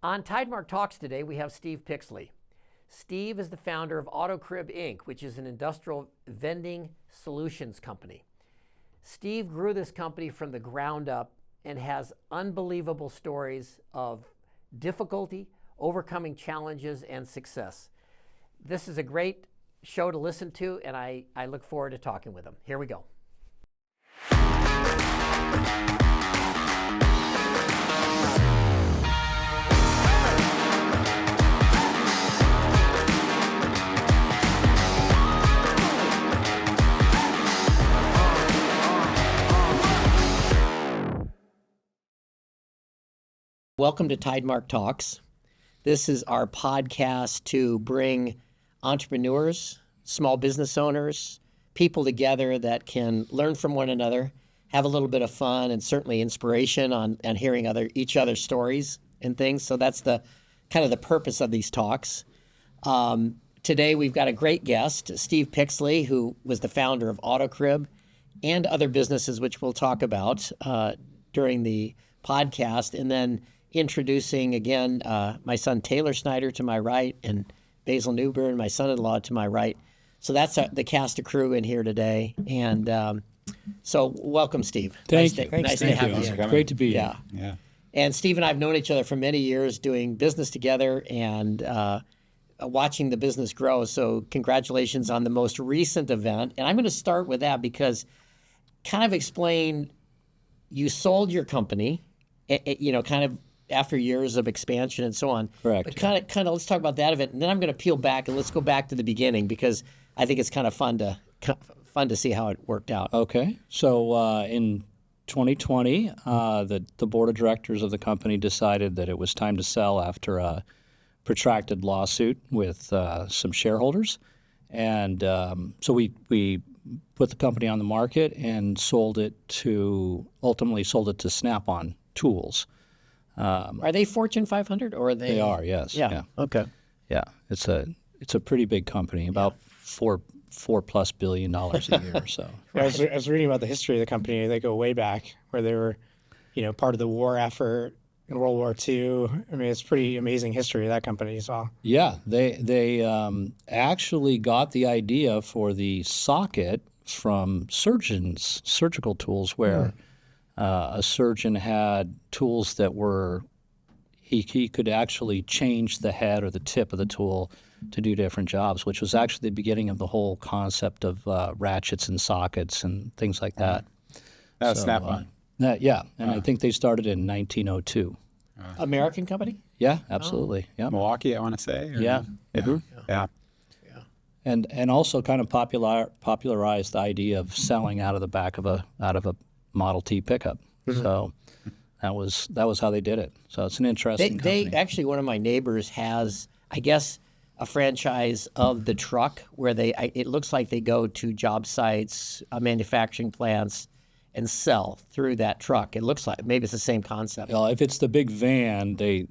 On Tidemark Talks today, we have Steve Pixley. Steve is the founder of AutoCrib Inc., which is an industrial vending solutions company. Steve grew this company from the ground up and has unbelievable stories of difficulty, overcoming challenges, and success. This is a great show to listen to, and I look forward to talking with him. Here we go. Welcome to Tidemark Talks. This is our podcast to bring entrepreneurs, small business owners, people together that can learn from one another, have a little bit of fun, and certainly inspiration on hearing each other's stories and things. So that's the kind of the purpose of these talks. Today we've got a great guest, Steve Pixley, who was the founder of AutoCrib and other businesses, which we'll talk about during the podcast, and then introducing again my son Taylor Snyder to my right and Basil Newburn, my son-in-law, to my right. So that's the cast of crew in here today. And so welcome, Steve. Thank you. Nice to have you. Great to be here. Yeah. And Steve and I have known each other for many years, doing business together and watching the business grow. So congratulations on the most recent event. And I'm going to start with that because kind of explain, you sold your company, kind of after years of expansion and so on. Correct. But kind of let's talk about that event, and then I'm going to peel back and let's go back to the beginning because I think it's kind of fun to see how it worked out. Okay. So in 2020, the board of directors of the company decided that it was time to sell after a protracted lawsuit with some shareholders, and so we put the company on the market and ultimately sold it to Snap-on Tools. Are they Fortune 500 or are they? They are, yes. Yeah. Okay. Yeah, it's a pretty big company, about $4+ billion a year. So I was reading about the history of the company. They go way back, where they were, part of the war effort in World War II. I mean, it's pretty amazing history of that company as well. Yeah, they actually got the idea for the socket from surgeons' surgical tools, where a surgeon had tools that were, he could actually change the head or the tip of the tool to do different jobs, which was actually the beginning of the whole concept of ratchets and sockets and things like that. That was Snap-on. I think they started in 1902. American company? Yeah, absolutely. Yeah, Milwaukee, I want to say. Or? Yeah. Yeah. And also kind of popularized the idea of selling out of the back of a Model T pickup. Mm-hmm. So that was how they did it. So it's an interesting company. They actually, one of my neighbors has, I guess, a franchise of the truck where it looks like they go to job sites, manufacturing plants, and sell through that truck. It looks like maybe it's the same concept. Well, if it's the big van, they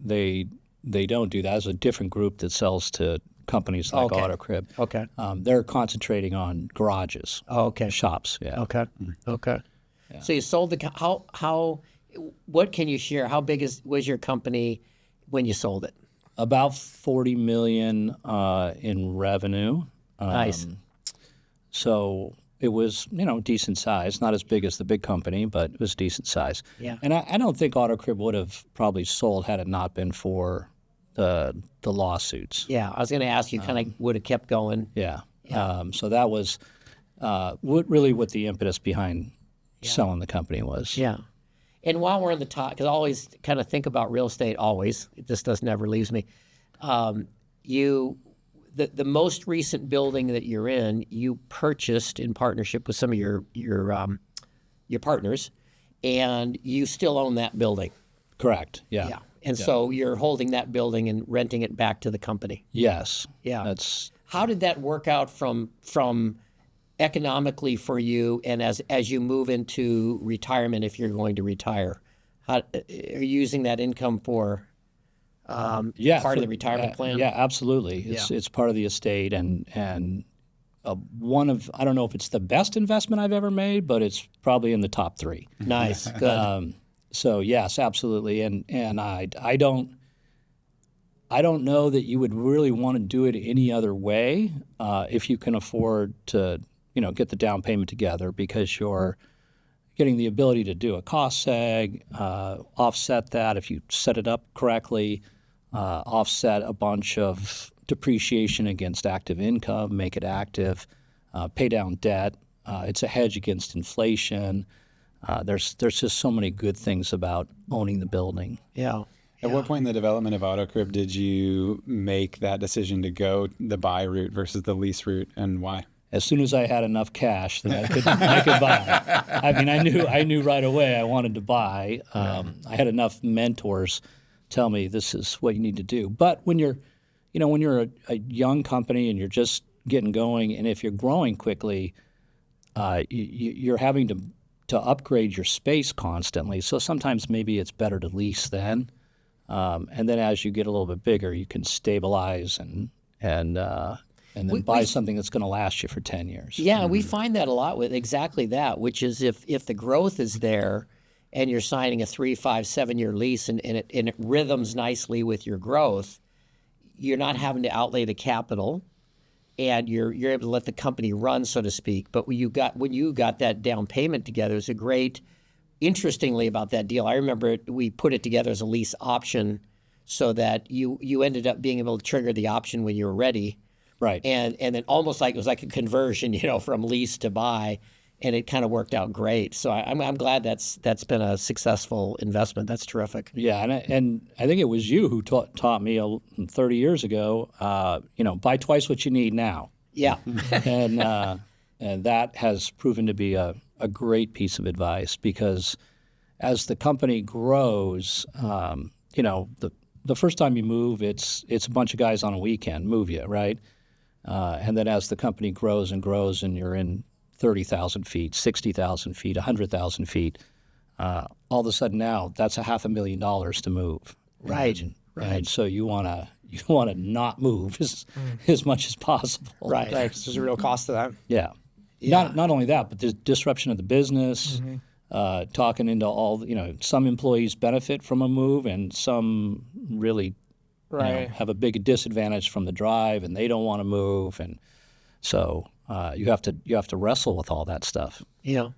don't do that. There's a different group that sells to companies like AutoCrib. Okay. They're concentrating on garages. Shops. Yeah. Okay. Okay. Yeah. So you sold how? What can you share? How big was your company when you sold it? About $40 million in revenue. Nice. So it was, decent size. Not as big as the big company, but it was decent size. Yeah. And I don't think AutoCrib would have probably sold had it not been for the lawsuits. Yeah, I was going to ask you, kind of would have kept going. Yeah. So that was what the impetus behind selling the company was. Yeah. And while we're in the talk, because I always kind of think about real estate, this never leaves me. The most recent building that you're in, you purchased in partnership with some of your partners, and you still own that building. Correct. Yeah. Yeah. And so you're holding that building and renting it back to the company. Yes. Yeah. How did that work out from economically for you, and as you move into retirement, if you're going to retire, are you using that income for part of the retirement plan? Yeah, absolutely. It's part of the estate, and one of, I don't know if it's the best investment I've ever made, but it's probably in the top three. Nice, good. So yes, absolutely, and I don't I don't know that you would really want to do it any other way if you can afford to, get the down payment together, because you're getting the ability to do a cost seg, offset that if you set it up correctly, offset a bunch of depreciation against active income, make it active, pay down debt. It's a hedge against inflation. There's just so many good things about owning the building. Yeah. At what point in the development of AutoCrypt did you make that decision to go the buy route versus the lease route, and why? As soon as I had enough cash that I could buy. I mean, I knew right away I wanted to buy. I had enough mentors tell me this is what you need to do. But when you're a young company and you're just getting going, and if you're growing quickly, you're having to upgrade your space constantly. So sometimes maybe it's better to lease then. And then as you get a little bit bigger, you can stabilize and then buy something that's going to last you for 10 years. Yeah, we find that a lot with exactly that, which is if the growth is there and you're signing a 3, 5, 7-year lease and it rhythms nicely with your growth, you're not having to outlay the capital, and you're able to let the company run, so to speak. But when you got that down payment together, it was a great. Interestingly about that deal, I remember we put it together as a lease option, so that you ended up being able to trigger the option when you were ready. Right. And then almost like it was like a conversion, from lease to buy, and it kind of worked out great. So I'm glad that's been a successful investment. That's terrific. Yeah, and I think it was you who taught me 30 years ago. Buy twice what you need now. Yeah. and that has proven to be a great piece of advice, because as the company grows, the first time you move, it's a bunch of guys on a weekend move you, right? And then as the company grows and grows, and you're in 30,000 feet, 60,000 feet, 100,000 feet, all of a sudden now that's $500,000 to move. Right. And so you want to not move as much as possible. Right. There's a real cost to that. Yeah. Not only that, but there's disruption of the business. Talking into all, some employees benefit from a move, and some really have a big disadvantage from the drive, and they don't want to move, and so you have to wrestle with all that stuff. Yeah.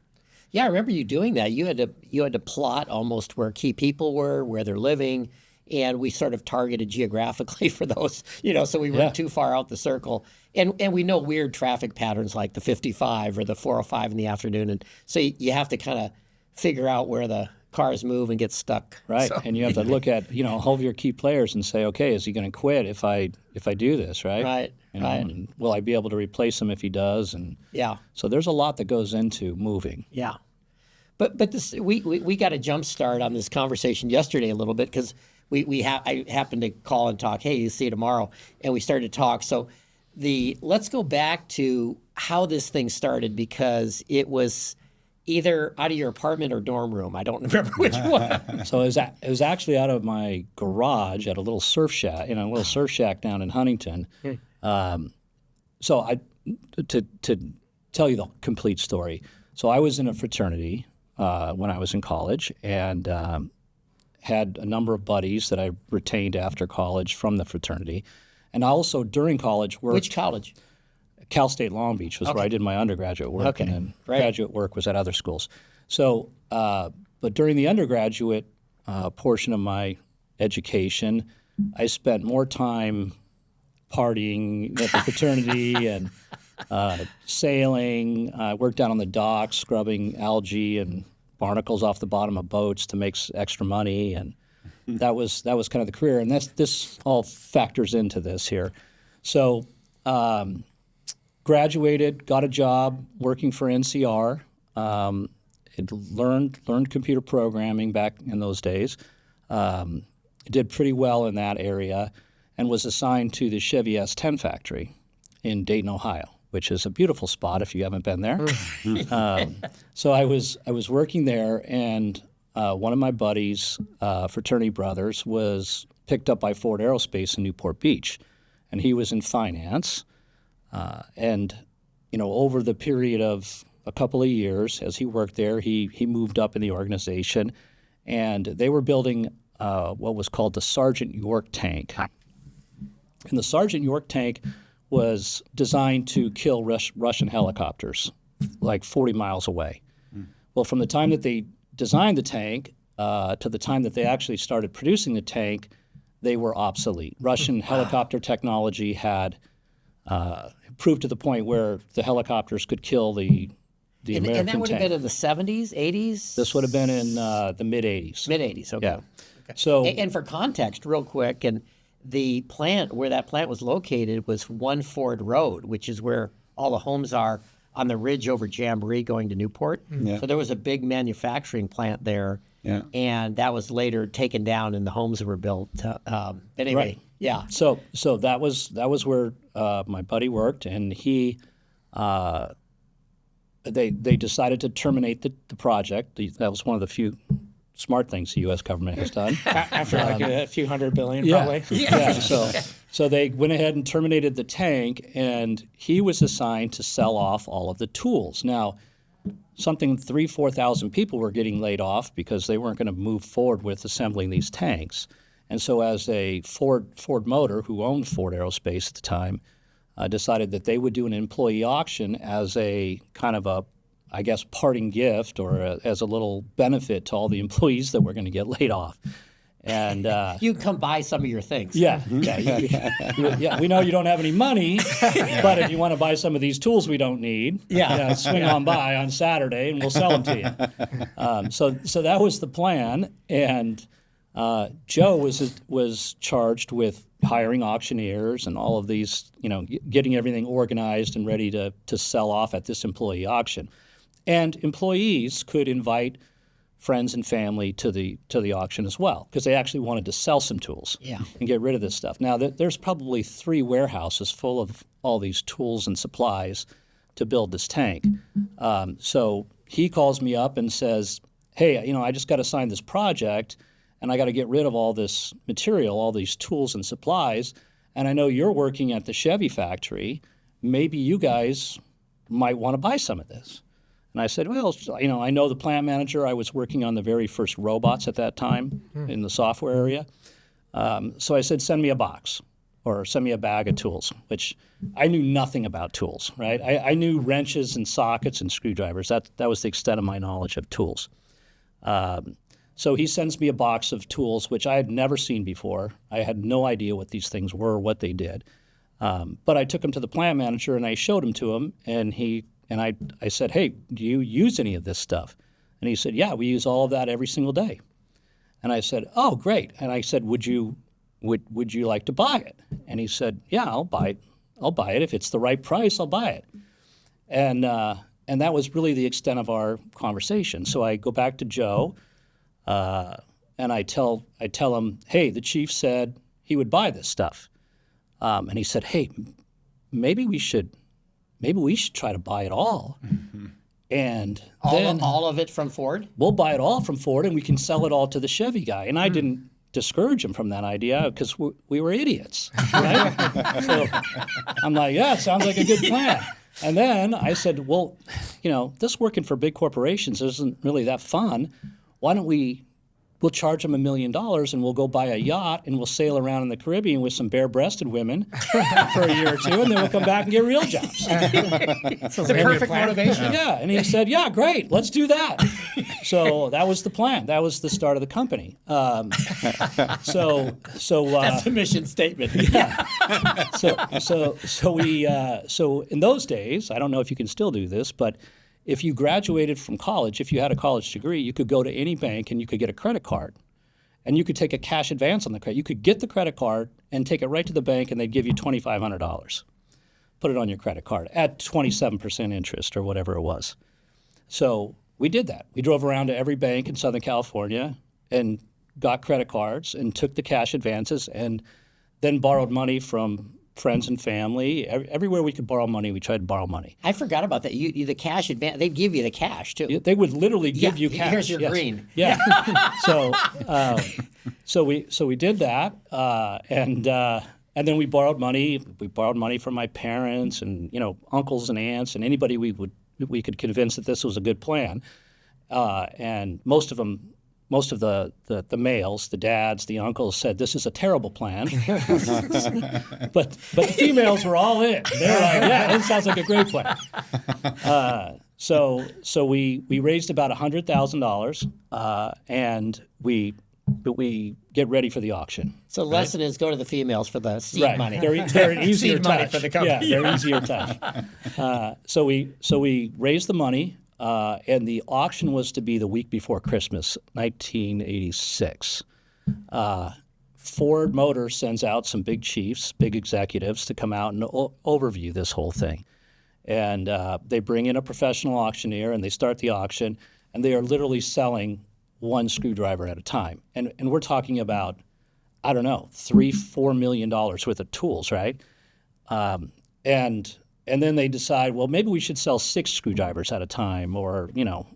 I remember you doing that. You had to plot almost where key people were, where they're living, and we sort of targeted geographically for those, so we weren't too far out the circle. And we know weird traffic patterns like the 55 or the 405 in the afternoon, and so you have to kind of figure out where the cars move and get stuck. Right, So, and you have to look at all of your key players and say, okay, is he going to quit if I do this, right? Right. And will I be able to replace him if he does? And so there's a lot that goes into moving. Yeah. But this, we got a jump start on this conversation yesterday a little bit, because I happened to call and talk, hey, you see you tomorrow, and we started to talk. So let's go back to how this thing started, because it was either out of your apartment or dorm room. I don't remember which one. So it was actually out of my garage at a little surf shack, down in Huntington. So to tell you the complete story. So I was in a fraternity when I was in college, and had a number of buddies that I retained after college from the fraternity. And I also, during college, worked. Which college? Cal State Long Beach was where I did my undergraduate work, and then graduate work was at other schools. So, but during the undergraduate portion of my education, I spent more time partying at the fraternity and sailing. I worked out on the docks, scrubbing algae and barnacles off the bottom of boats to make extra money, and that was kind of the career. And this all factors into this here. So. Graduated, got a job working for NCR. Had learned computer programming back in those days. Did pretty well in that area, and was assigned to the Chevy S10 factory in Dayton, Ohio, which is a beautiful spot if you haven't been there. So I was working there, and one of my buddies, fraternity brothers, was picked up by Ford Aerospace in Newport Beach, and he was in finance. And over the period of a couple of years, as he worked there, he moved up in the organization, and they were building what was called the Sergeant York tank. And the Sergeant York tank was designed to kill Russian helicopters, like 40 miles away. Well, from the time that they designed the tank to the time that they actually started producing the tank, they were obsolete. Russian helicopter technology had improved to the point where the helicopters could kill the American and that would have tank. been in the 70s, 80s? This would have been in the mid-'80s. Mid-'80s, okay. Yeah. So, And for context, real quick, and the plant, where that plant was located, was One Ford Road, which is where all the homes are on the ridge over Jamboree going to Newport. Yeah. So there was a big manufacturing plant there, Yeah. and that was later taken down and the homes were built. Anyway, Right. yeah. So that was where my buddy worked, and he they decided to terminate the project. That was one of the few smart things the U.S. government has done. After like a few $100 billion, Yeah. probably. Yeah. So they went ahead and terminated the tank, and he was assigned to sell off all of the tools. Now, 4,000 people were getting laid off because they weren't going to move forward with assembling these tanks. And so as a Ford Motor, who owned Ford Aerospace at the time, decided that they would do an employee auction as a kind of a, I guess, parting gift or as a little benefit to all the employees that were going to get laid off. And You can come buy some of your things. yeah, we know you don't have any money, but if you want to buy some of these tools we don't need, swing on by on Saturday and we'll sell them to you. So that was the plan, and Joe was charged with hiring auctioneers and all of these, getting everything organized and ready to sell off at this employee auction. And employees could invite friends and family to the auction as well, because they actually wanted to sell some tools and get rid of this stuff. Now, there's probably 3 warehouses full of all these tools and supplies to build this tank. So he calls me up and says, hey, I just got to sign this project, and I got to get rid of all this material, all these tools and supplies, and I know you're working at the Chevy factory. Maybe you guys might want to buy some of this. And I said, well, I know the plant manager. I was working on the very first robots at that time in the software area. So I said, send me a box or send me a bag of tools, which I knew nothing about tools, right? I knew wrenches and sockets and screwdrivers. That was the extent of my knowledge of tools. So he sends me a box of tools, which I had never seen before. I had no idea what these things were or what they did. But I took them to the plant manager and I showed them to him, and I said, hey, do you use any of this stuff? And he said, yeah, we use all of that every single day. And I said, oh, great. And I said, would you like to buy it? And he said, yeah, I'll buy it. I'll buy it. If it's the right price, I'll buy it. And that was really the extent of our conversation. So I go back to Joe, and I tell him, hey, the chief said he would buy this stuff. And he said, hey, maybe we should try to buy it all. Mm-hmm. And All of it from Ford? we'll buy it all from Ford, and we can sell it all to the Chevy guy. And I didn't discourage him from that idea because we were idiots, right? So I'm like, yeah, sounds like a good plan. And then I said, well, this working for big corporations isn't really that fun. Why don't we'll charge them $1 million and we'll go buy a yacht and we'll sail around in the Caribbean with some bare-breasted women for a year or two, and then we'll come back and get real jobs. The perfect motivation. Yeah, and he said, yeah, great, let's do that. So that was the plan. That was the start of the company. That's the mission statement. So in those days, I don't know if you can still do this, but if you graduated from college, if you had a college degree, you could go to any bank and you could get a credit card. And you could take a cash advance on the credit. You could get the credit card and take it right to the bank, and they'd give you $2,500. Put it on your credit card at 27% interest or whatever it was. So we did that. We drove around to every bank in Southern California and got credit cards and took the cash advances and then borrowed money from friends and family. Everywhere we could borrow money, we tried to borrow money. I forgot about that. The cash advance, they'd give you the cash, too. They would literally give you cash. Here's your green. Yeah. So we did that, and then we borrowed money. We borrowed money from my parents and uncles and aunts and anybody we could convince that this was a good plan. And most of them most of the males, the dads, the uncles said this is a terrible plan, but the females were all in. They're like, yeah, this sounds like a great plan. So we raised about $100,000, and we get ready for the auction. So the lesson is go to the females for the seed money. They're an easier Seed touch. money for the company. Yeah, they're easier touch. So we raised the money, and the auction was to be the week before Christmas, 1986. Ford Motor sends out some big chiefs, big executives to come out and overview this whole thing. And they bring in a professional auctioneer, and they start the auction, and they are literally selling one screwdriver at a time. And we're talking about, I don't know, $3-4 million worth of tools, right? And then they decide, well, maybe we should sell 6 screwdrivers at a time, or,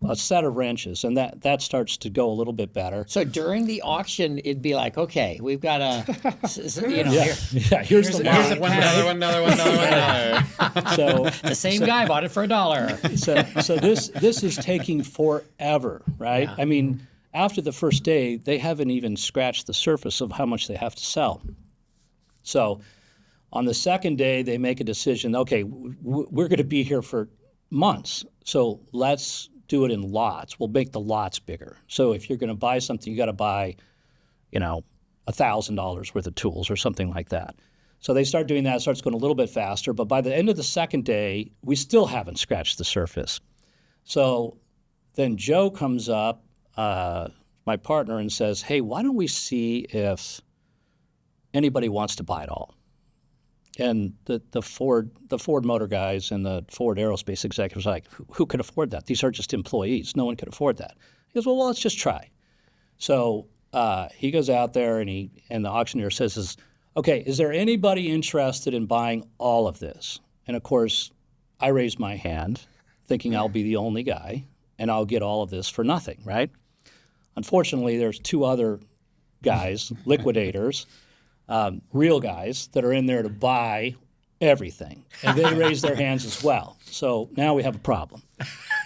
a set of wrenches. And that starts to go a little bit better. So during the auction, it'd be like, okay, we've got Here's the One, another one. So the same guy bought it for $1. So this is taking forever, right? Yeah. I mean, after the first day, they haven't even scratched the surface of how much they have to sell. So on the second day, they make a decision, okay, we're going to be here for months, so let's do it in lots. We'll make the lots bigger. So if you're going to buy something, you got to buy, $1,000 worth of tools or something like that. So they start doing that. It starts going a little bit faster. But by the end of the second day, we still haven't scratched the surface. So then Joe comes up, my partner, and says, hey, why don't we see if anybody wants to buy it all? And the Ford Motor guys and the Ford Aerospace executives are like, who could afford that? These are just employees. No one could afford that. He goes, well, let's just try. So he goes out there, and the auctioneer says, okay, is there anybody interested in buying all of this? And of course, I raised my hand, thinking I'll be the only guy, and I'll get all of this for nothing, right? Unfortunately, there's 2 other guys, liquidators, real guys, that are in there to buy everything, and they raise their hands as well. So now we have a problem.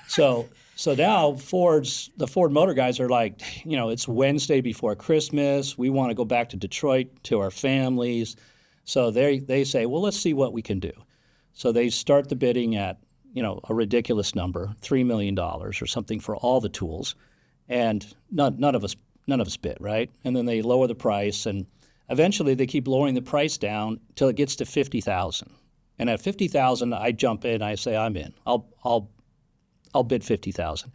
So now the Ford Motor guys are like, it's Wednesday before Christmas. We want to go back to Detroit to our families. So they say, well, let's see what we can do. So they start the bidding at a ridiculous number, $3 million or something for all the tools, and none of us bid, right? And then they lower the price, and eventually they keep lowering the price down till it gets to $50,000. And at $50,000, I jump in. I say, I'm in. I'll bid $50,000,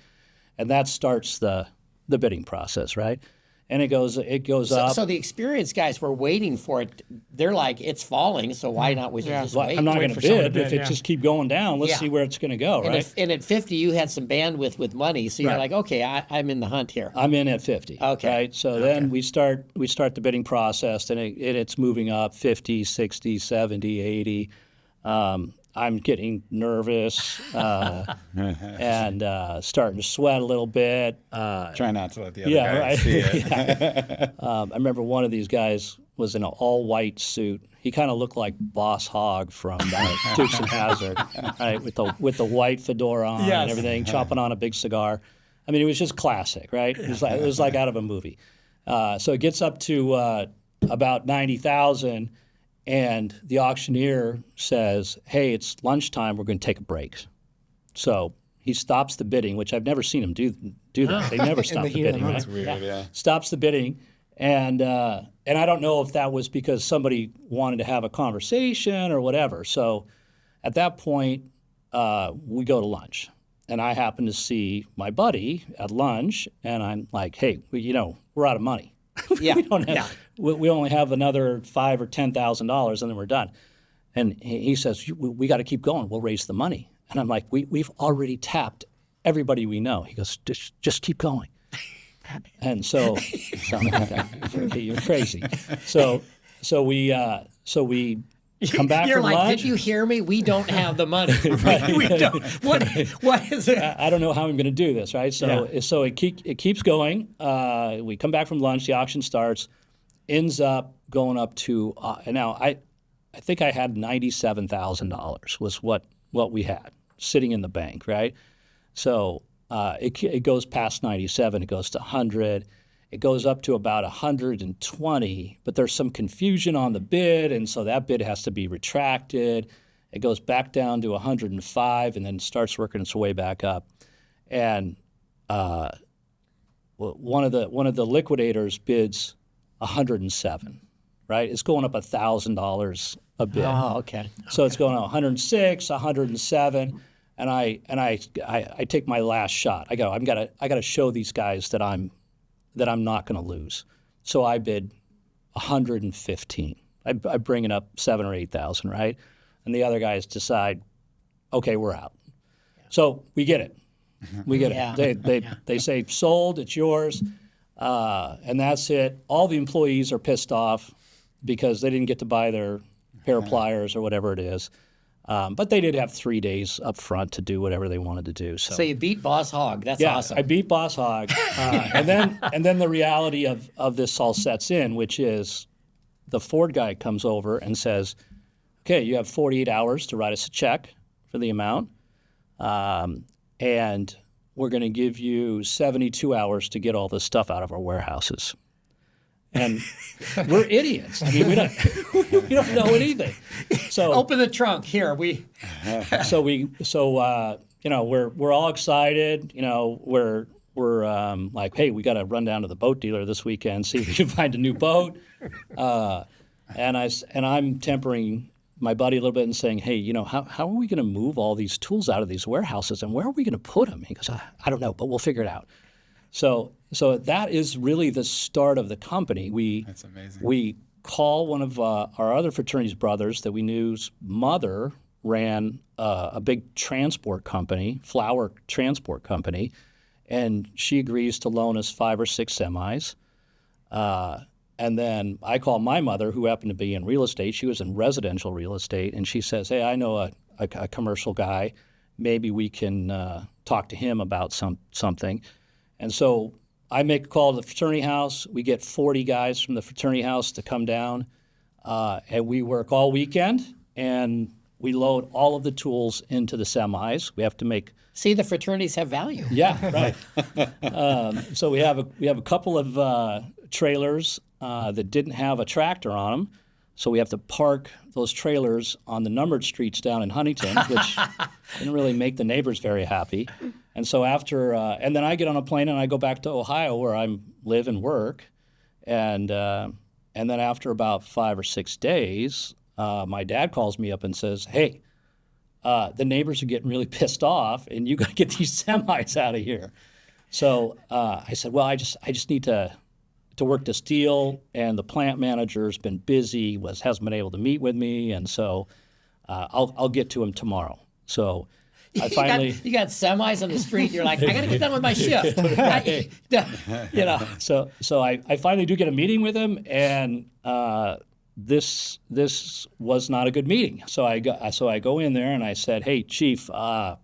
and that starts the bidding process, right? And it goes up. So the experienced guys were waiting for it. They're like, it's falling, so why not? We just wait. I'm not going to bid if it just keep going down. Let's Yeah. see where it's going to go, right? And at 50, you had some bandwidth with money, so you're Right. like, okay, I'm in the hunt here. I'm in at 50. Okay. Right. So then we start the bidding process, and it's moving up 50, 60, 70, 80. I'm getting nervous and starting to sweat a little bit. Try not to let the other Yeah, guys right. see it. I remember one of these guys was in an all-white suit. He kind of looked like Boss Hogg from Dukes and Hazzard, right, with the white fedora on and everything, chopping on a big cigar. I mean, it was just classic, right? It was like out of a movie. So it gets up to about 90,000, and the auctioneer says, "Hey, it's lunchtime. We're going to take a break." So he stops the bidding, which I've never seen him do that. They never stop the bidding. Right? That's weird, yeah. Stops the bidding, and I don't know if that was because somebody wanted to have a conversation or whatever. So at that point, we go to lunch, and I happen to see my buddy at lunch, and I'm like, "Hey, we're out of money. Yeah. We only have another $5,000 or $10,000, and then we're done." And he says, "We got to keep going. We'll raise the money." And I'm like, "We've already tapped everybody we know." He goes, "Just keep going." And so I'm like, "Okay, you're crazy." So we come back You're from like, lunch. did you hear me? We don't have the money. We don't. What is it? I don't know how I'm going to do this, right? So it keeps going. We come back from lunch. The auction starts. Ends up going up to now. I think I had $97,000 was what we had sitting in the bank, right? So it goes past 97. It goes to 100, It goes up to about 120, but there's some confusion on the bid, and so that bid has to be retracted. It goes back down to 105 and then starts working its way back up. And one of the liquidators bids 107, right? It's going up $1,000 a bid. Oh, okay. So it's going to 106, 107, and I take my last shot. I gotta show these guys that I'm not going to lose. So I bid 115. I bring it up 7,000 or 8,000, right? And the other guys decide, okay, we're out. So we get it. We get it. They say sold, it's yours, and that's it. All the employees are pissed off because they didn't get to buy their pair of pliers or whatever it is. But they did have 3 days up front to do whatever they wanted to do. So you beat Boss Hogg. That's yeah, awesome. I beat Boss Hogg. and then the reality of this all sets in, which is the Ford guy comes over and says, okay, you have 48 hours to write us a check for the amount. And we're going to give you 72 hours to get all this stuff out of our warehouses. And we're idiots. I mean, we don't know anything. So Open the trunk. Here, we're all excited. We're like, hey, we got to run down to the boat dealer this weekend, see if we can find a new boat. And I'm tempering my buddy a little bit and saying, hey, how are we going to move all these tools out of these warehouses, and where are we going to put them? He goes, I don't know, but we'll figure it out. So that is really the start of the company. That's amazing. We call one of our other fraternity's brothers that we knew's mother ran a big transport company, flour transport company, and she agrees to loan us 5 or 6 semis. And then I call my mother, who happened to be in real estate. She was in residential real estate, and she says, hey, I know a commercial guy. Maybe we can talk to him about something. And so I make a call to the fraternity house. We get 40 guys from the fraternity house to come down, and we work all weekend, and we load all of the tools into the semis. We have to make... See, the fraternities have value. Yeah, right. So we have a couple of trailers that didn't have a tractor on them, so we have to park those trailers on the numbered streets down in Huntington, which didn't really make the neighbors very happy. And so and then I get on a plane and I go back to Ohio where I live and work, and then after about 5 or 6 days, my dad calls me up and says, hey, the neighbors are getting really pissed off, and you got to get these semis out of here. So I said, well, I just need to work this deal, and the plant manager's been busy, hasn't been able to meet with me, and so I'll get to him tomorrow. So I finally you got semis on the street. You're like, I got to get done with my shift. So I finally do get a meeting with him, and this was not a good meeting. So I go in there and I said, hey, Chief, you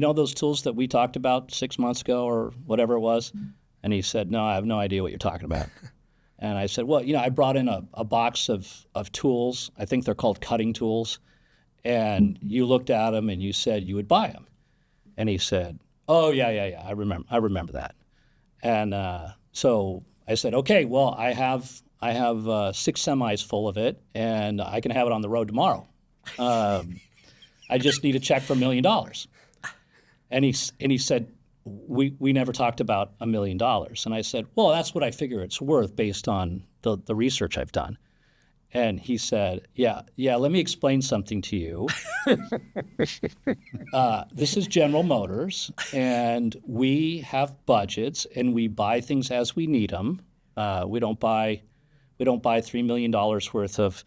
know those tools that we talked about 6 months ago or whatever it was? And he said, no, I have no idea what you're talking about. And I said, well, I brought in a box of tools. I think they're called cutting tools. And you looked at them and you said you would buy them. And he said, oh, yeah, I remember that. And so I said, okay, well, I have 6 semis full of it, and I can have it on the road tomorrow. I just need a check for $1 million. And he said, we never talked about $1 million. And I said, well, that's what I figure it's worth based on the research I've done. And he said, yeah, let me explain something to you. This is General Motors, and we have budgets, and we buy things as we need them. We don't buy $3 million worth of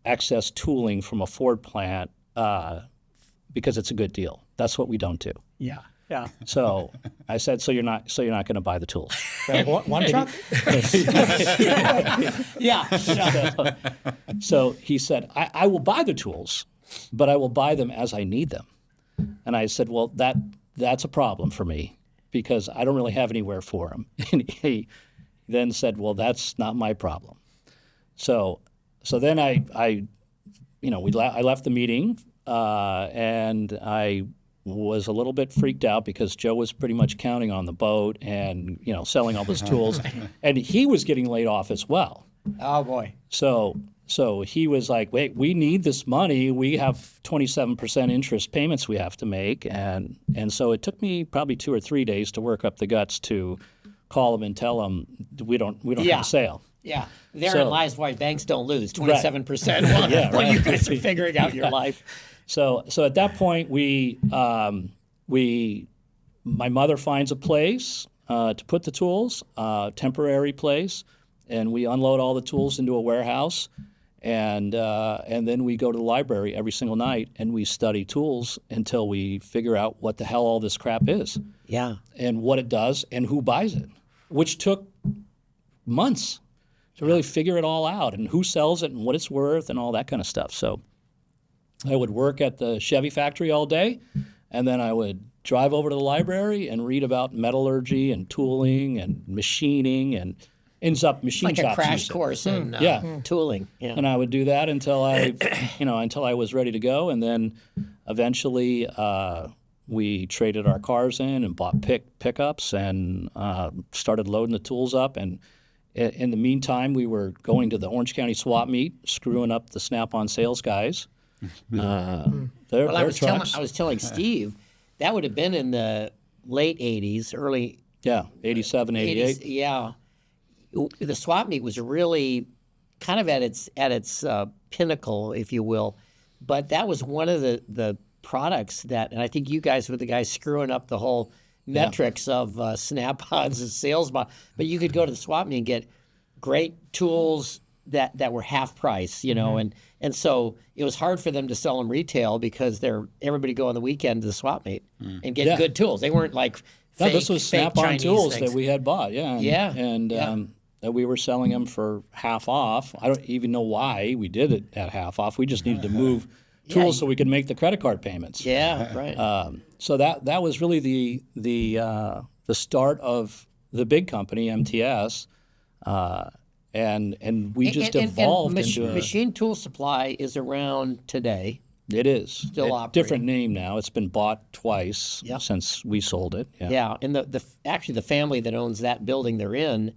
excess tooling from a Ford plant because it's a good deal. That's what we don't do. Yeah. So I said, so you're not going to buy the tools. One truck? Yeah. So he said, I will buy the tools, but I will buy them as I need them. And I said, well, that's a problem for me because I don't really have anywhere for them. And he then said, well, that's not my problem. So then I left the meeting and I was a little bit freaked out because Joe was pretty much counting on the boat and, selling all those tools. And he was getting laid off as well. Oh, boy. So he was like, wait, we need this money. We have 27% interest payments we have to make. And so it took me probably 2 or 3 days to work up the guts to call him and tell him we don't have a sale. Yeah. Therein lies why banks don't lose 27% while you guys are figuring out your life. So at that point, my mother finds a place to put the tools, temporary place, and we unload all the tools into a warehouse, and then we go to the library every single night and we study tools until we figure out what the hell all this crap is, and what it does and who buys it, which took months to really figure it all out and who sells it and what it's worth and all that kind of stuff. So I would work at the Chevy factory all day, and then I would drive over to the library and read about metallurgy and tooling and machining, and ends up machine like shops. Like a crash course in tooling. Yeah. And I would do that until I was ready to go, and then eventually we traded our cars in and bought pickups and started loading the tools up. And in the meantime, we were going to the Orange County swap meet, screwing up the Snap-on sales guys. I was telling Steve that would have been in the late 80s, early 87, 88. 80s, yeah. The swap meet was really kind of at its pinnacle, if you will. But that was one of the products that, and I think you guys were the guys screwing up the whole metrics of Snap-ons and sales. But you could go to the swap meet and get great tools that were half price, and so it was hard for them to sell them retail because everybody go on the weekend to the swap meet and get good tools. They weren't like fake, this was Snap-on tools things that we had bought, that we were selling them for half off. I don't even know why we did it at half off. We just needed to move tools so we could make the credit card payments. Yeah, right. So that was really the start of the big company, MTS. And we just evolved into machine tool supply is around today. It is still operating. Different name now. It's been bought twice since we sold it. Yeah, and actually the family that owns that building they're in,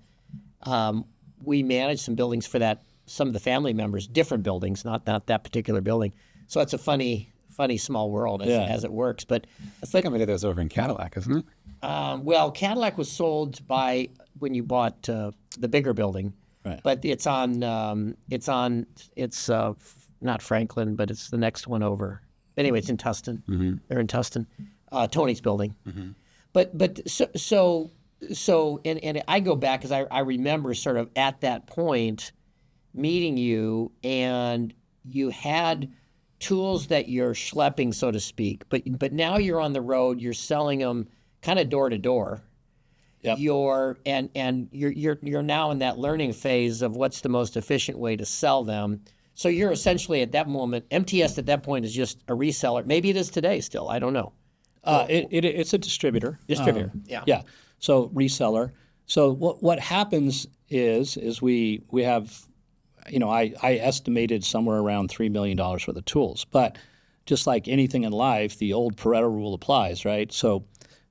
we manage some buildings for that. Some of the family members, different buildings, not that particular building. So it's a funny small world as it works. But that's like somebody that was over in Cadillac, isn't it? Well, Cadillac was sold by when you bought the bigger building. Right. But it's not Franklin, but it's the next one over. Anyway, it's in Tustin. Mm-hmm. They're in Tustin, Tony's building. Mm-hmm. But so I go back because I remember sort of at that point meeting you, and you had tools that you're schlepping, so to speak. But now you're on the road. You're selling them kind of door to door. Yep. You're now in that learning phase of what's the most efficient way to sell them. So you're essentially at that moment, MTS at that point is just a reseller. Maybe it is today still. I don't know. It's a distributor. Yeah. So reseller. So what happens is we have, I estimated somewhere around $3 million worth of tools. But just like anything in life, the old Pareto rule applies, right? So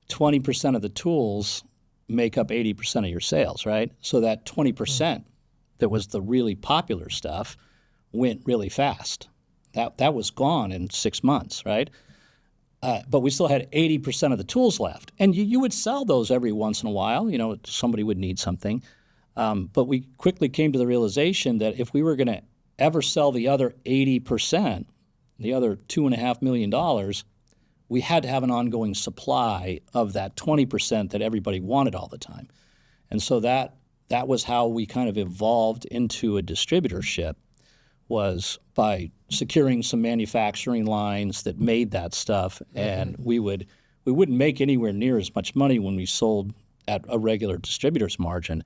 20% of the tools make up 80% of your sales, right? So that 20% that was the really popular stuff went really fast. That was gone in 6 months, right? But we still had 80% of the tools left. And you would sell those every once in a while. Somebody would need something. But we quickly came to the realization that if we were going to ever sell the other 80%, the other $2.5 million, we had to have an ongoing supply of that 20% that everybody wanted all the time. And so that was how we kind of evolved into a distributorship, was by securing some manufacturing lines that made that stuff. And we wouldn't make anywhere near as much money when we sold at a regular distributor's margin.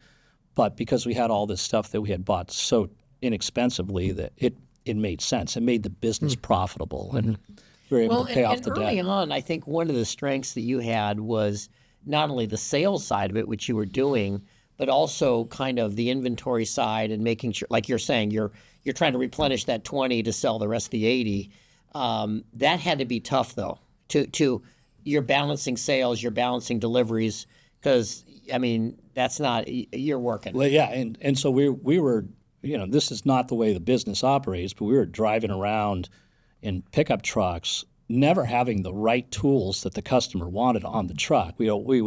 But because we had all this stuff that we had bought so inexpensively that it made sense. It made the business profitable. And we were able to pay off the debt. Early on, I think one of the strengths that you had was not only the sales side of it, which you were doing, but also kind of the inventory side and making sure, like you're saying, you're trying to replenish that 20 to sell the rest of the 80. That had to be tough, though, to you're balancing sales, you're balancing deliveries, because I mean that's not you're working. Well, yeah, and so we were, this is not the way the business operates, but we were driving around in pickup trucks, never having the right tools that the customer wanted on the truck. We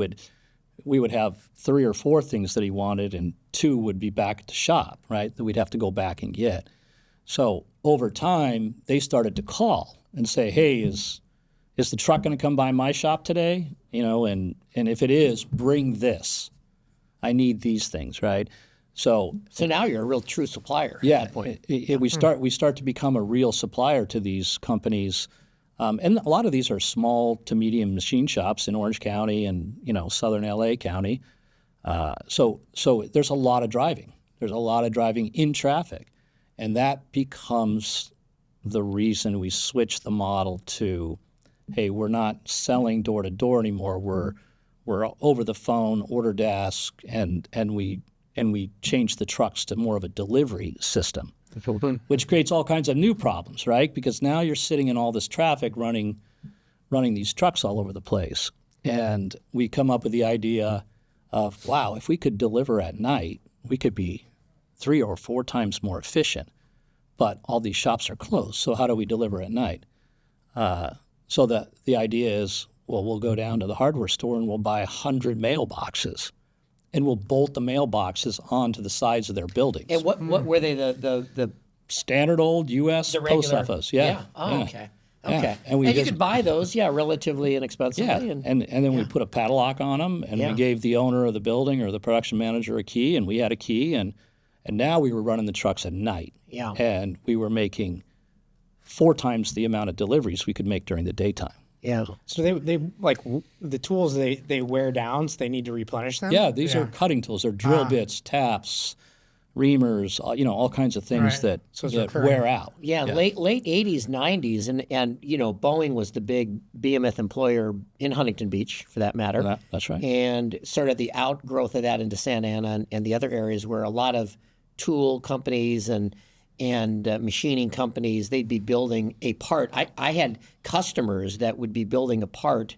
would have 3 or 4 things that he wanted, and 2 would be back at the shop, right? That we'd have to go back and get. So over time, they started to call and say, "Hey, is the truck going to come by my shop today? And if it is, bring this. I need these things, right?" So now you're a real true supplier. yeah, at that point. we start to become a real supplier to these companies, and a lot of these are small to medium machine shops in Orange County and southern LA County. So there's a lot of driving. There's a lot of driving in traffic, and that becomes the reason we switch the model to, hey, we're not selling door to door anymore. We're over the phone, order desk, and we change the trucks to more of a delivery system, which creates all kinds of new problems, right? Because now you're sitting in all this traffic running these trucks all over the place. And we come up with the idea of, wow, if we could deliver at night, we could be 3 or 4 times more efficient. But all these shops are closed, so how do we deliver at night? So the idea is, well, we'll go down to the hardware store and we'll buy 100 mailboxes, and we'll bolt the mailboxes onto the sides of their buildings. And what were they the Standard old U.S. the post regular? office, yeah. Oh, yeah. okay. Yeah. Okay. And we you just- could buy those, relatively inexpensively. Yeah, and then we put a padlock on them, and we gave the owner of the building or the production manager a key, and we had a key, and now we were running the trucks at night. Yeah. And we were making 4 times the amount of deliveries we could make during the daytime. Yeah. So they like the tools they wear down, so they need to replenish them. Yeah, these are cutting tools. They're drill bits, taps, reamers, all kinds of things Right. So that it's recurring. wear out. Yeah, late 80s, 90s, and Boeing was the big behemoth employer in Huntington Beach, for that matter. That's right. And sort of the outgrowth of that into Santa Ana and the other areas where a lot of tool companies and machining companies, they'd be building a part. I had customers that would be building a part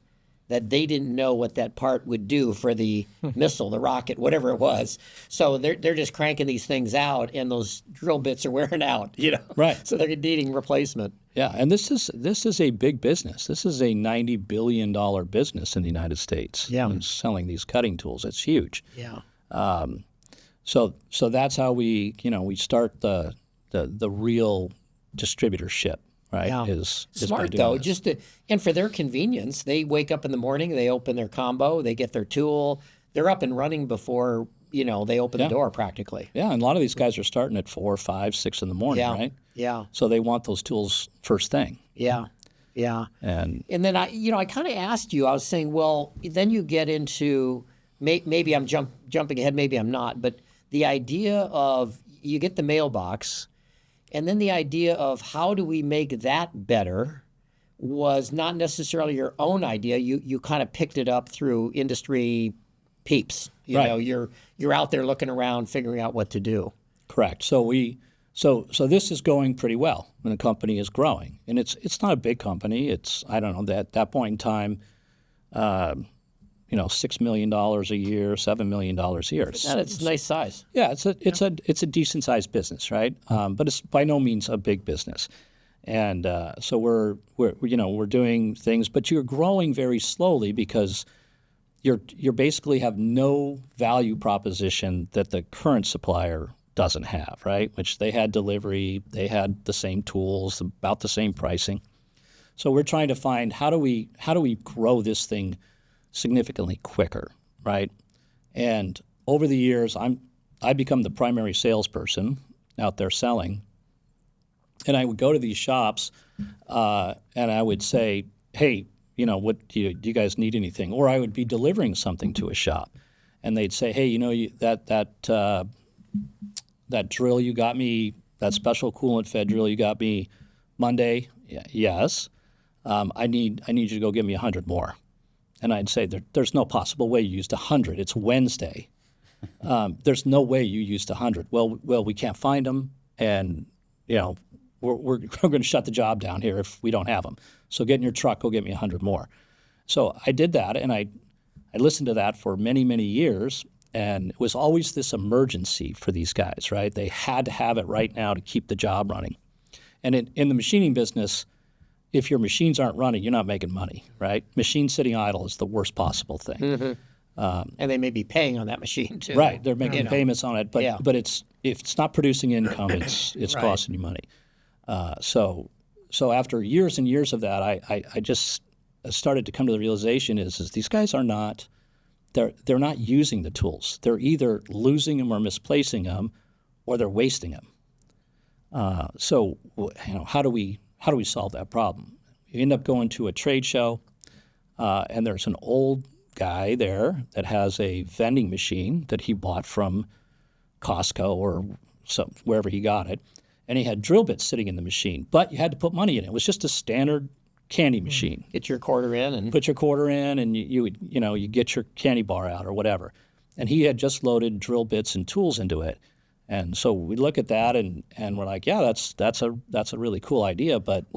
that they didn't know what that part would do for the missile, the rocket, whatever it was. So they're just cranking these things out, and those drill bits are wearing out, Right. So they're needing replacement. Yeah, and this is a big business. This is a $90 billion business in the United States. Yeah. Selling these cutting tools. It's huge. Yeah. So that's how we start the real distributorship, right? Yeah. Is by Smart doing though, this. and for their convenience, they wake up in the morning, they open their combo, they get their tool, they're up and running before they open the door practically. Yeah, and a lot of these guys are starting at 4, 5, 6 in the morning, Yeah. right? Yeah. So they want those tools first thing. Yeah. Yeah. And then I kind of asked you, I was saying, well, then you get into maybe I'm jumping ahead, maybe I'm not, but the idea of you get the mailbox, and then the idea of how do we make that better was not necessarily your own idea. You kind of picked it up through industry peeps. Right. You're out there looking around, figuring out what to do. correct. So this is going pretty well, and the company is growing, and it's not a big company. It's, I don't know, at that point in time, $6 million a year, $7 million a year. It's a nice size. Yeah, it's a decent sized business, right? But it's by no means a big business, and so we're doing things, but you're growing very slowly because you basically have no value proposition that the current supplier doesn't have, right? Which they had delivery, they had the same tools, about the same pricing. So we're trying to find how do we grow this thing significantly quicker, right? And over the years, I become the primary salesperson out there selling, and I would go to these shops, and I would say, "Hey, what do you guys need anything?" Or I would be delivering something to a shop, and they'd say, "Hey, that drill you got me, that special coolant fed drill you got me Monday, yes. I need you to go give me 100 more." And I'd say, "There's no possible way you used 100. It's Wednesday. There's no way you used 100. Well, we can't find them, and we're going to shut the job down here if we don't have them. So get in your truck, go get me 100 more." So I did that, and I listened to that for many, many years, and it was always this emergency for these guys, right? They had to have it right now to keep the job running. And in the machining business, if your machines aren't running, you're not making money, right? Machine sitting idle is the worst possible thing. And they may be paying on that machine too. Right, they're making payments on it, but Yeah. but if it's not producing income, it's Right. costing you money. So after years and years of that, I just started to come to the realization is these guys are not they're not using the tools. They're either losing them or misplacing them, or they're wasting them. So how do we solve that problem? You end up going to a trade show, and there's an old guy there that has a vending machine that he bought from Costco or wherever he got it, and he had drill bits sitting in the machine, but you had to put money in it. It was just a standard candy machine. Get your quarter in and Put your quarter in, and you get your candy bar out or whatever. And he had just loaded drill bits and tools into it. And so we look at that and we're like, yeah, that's a really cool idea. But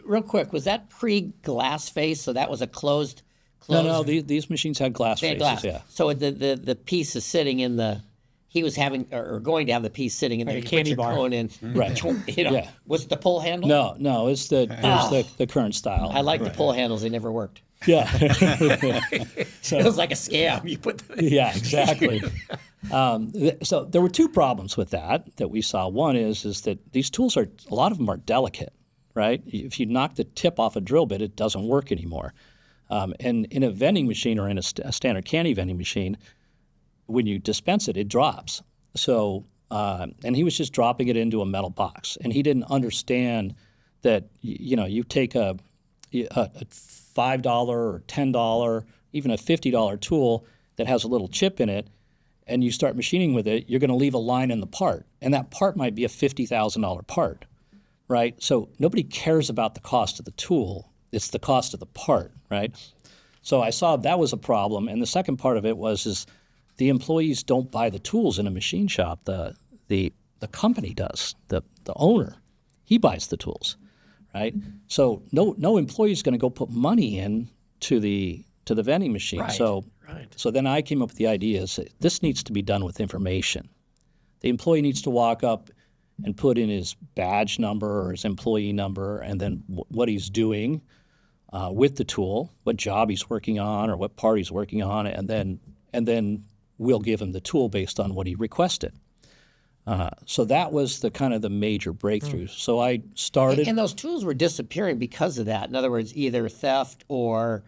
real quick, was that pre-glass face? So that was a closed. no, these machines had glass They had faces. glass. Yeah. So the piece is sitting in the. He was having or going to have the piece sitting in there. Like a You put candy your bar. cone in. Right. Yeah. Was it the pull handle? No, it's the current style. I like the pull handles. They never worked. Yeah. It was like a scam. You put. Yeah, exactly. So there were two problems with that we saw. One is that these tools a lot of them are delicate, right? If you knock the tip off a drill bit, it doesn't work anymore. And in a vending machine or in a standard candy vending machine, when you dispense it, it drops. So, and he was just dropping it into a metal box, and he didn't understand that you take a $5 or $10, even a $50 tool that has a little chip in it, and you start machining with it, you're going to leave a line in the part, and that part might be a $50,000 part, right? So nobody cares about the cost of the tool; it's the cost of the part, right? So I saw that was a problem, and the second part of it was the employees don't buy the tools in a machine shop. The company does. The owner, he buys the tools, right? So no employee is going to go put money in to the vending machine. Right, So right. so then I came up with the idea is that this needs to be done with information. The employee needs to walk up and put in his badge number or his employee number, and then what he's doing with the tool, what job he's working on or what part he's working on, and then we'll give him the tool based on what he requested. So that was the kind of the major breakthrough. So I started And those tools were disappearing because of that. In other words, either theft or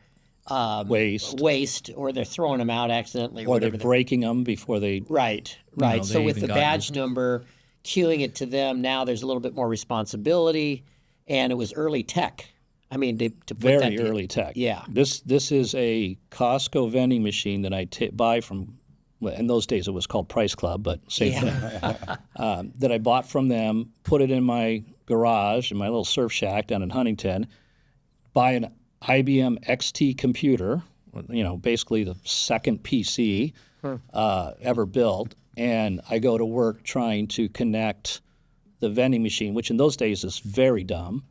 waste, or they're throwing them out accidentally, or they're whatever. breaking them before they. Right. they So with even the got badge used. number, queuing it to them, now there's a little bit more responsibility, and it was early tech. I mean, to put that Very to- early tech. Yeah. This is a Costco vending machine that I buy from. Well, in those days, it was called Price Club, but same thing. That I bought from them, put it in my garage in my little surf shack down in Huntington. Buy an IBM XT computer, basically the second PC ever built, and I go to work trying to connect the vending machine, which in those days is very dumb,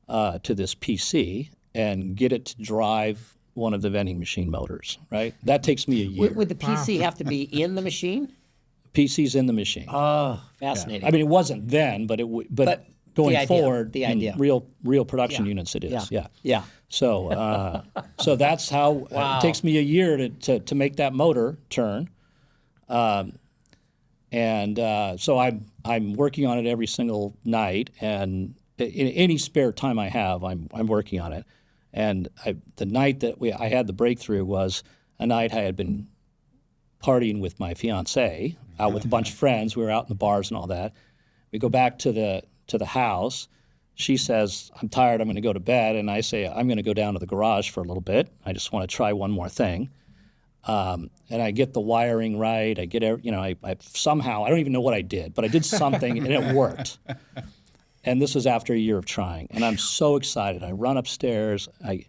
to this PC and get it to drive one of the vending machine motors, right? That takes me a year. Would the PC have to be in the machine? PC's in the machine. Oh, fascinating. I mean, it wasn't then, but But going the idea, forward, the in idea. real production Yeah. units, it is. Yeah. Yeah. So so that's how Wow. it takes me a year to make that motor turn. So I'm working on it every single night, and in any spare time I have, I'm working on it. And the night that I had the breakthrough was a night I had been partying with my fiance, out with a bunch of friends. We were out in the bars and all that. We go back to the house. She says, "I'm tired. I'm going to go to bed." And I say, "I'm going to go down to the garage for a little bit. I just want to try one more thing." And I get the wiring right. I get, I somehow, I don't even know what I did, but I did something and it worked. And this was after a year of trying, and I'm so excited. I run upstairs. I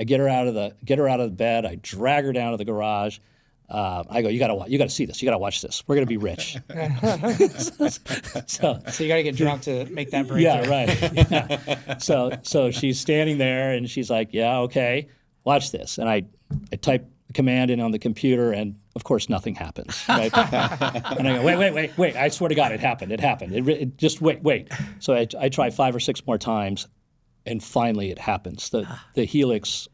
get her out of the bed. I drag her down to the garage. I go, you gotta see this. You gotta watch this. We're gonna be rich. So you got to get drunk to make that breakthrough. Yeah, right. Yeah. So she's standing there, and she's like, "Yeah, okay." watch this. And I type the command in on the computer, and of course nothing happens. Right? And I go, wait, I swear to God, it happened. It just wait. So I try 5 or 6 more times, and finally it happens. The helix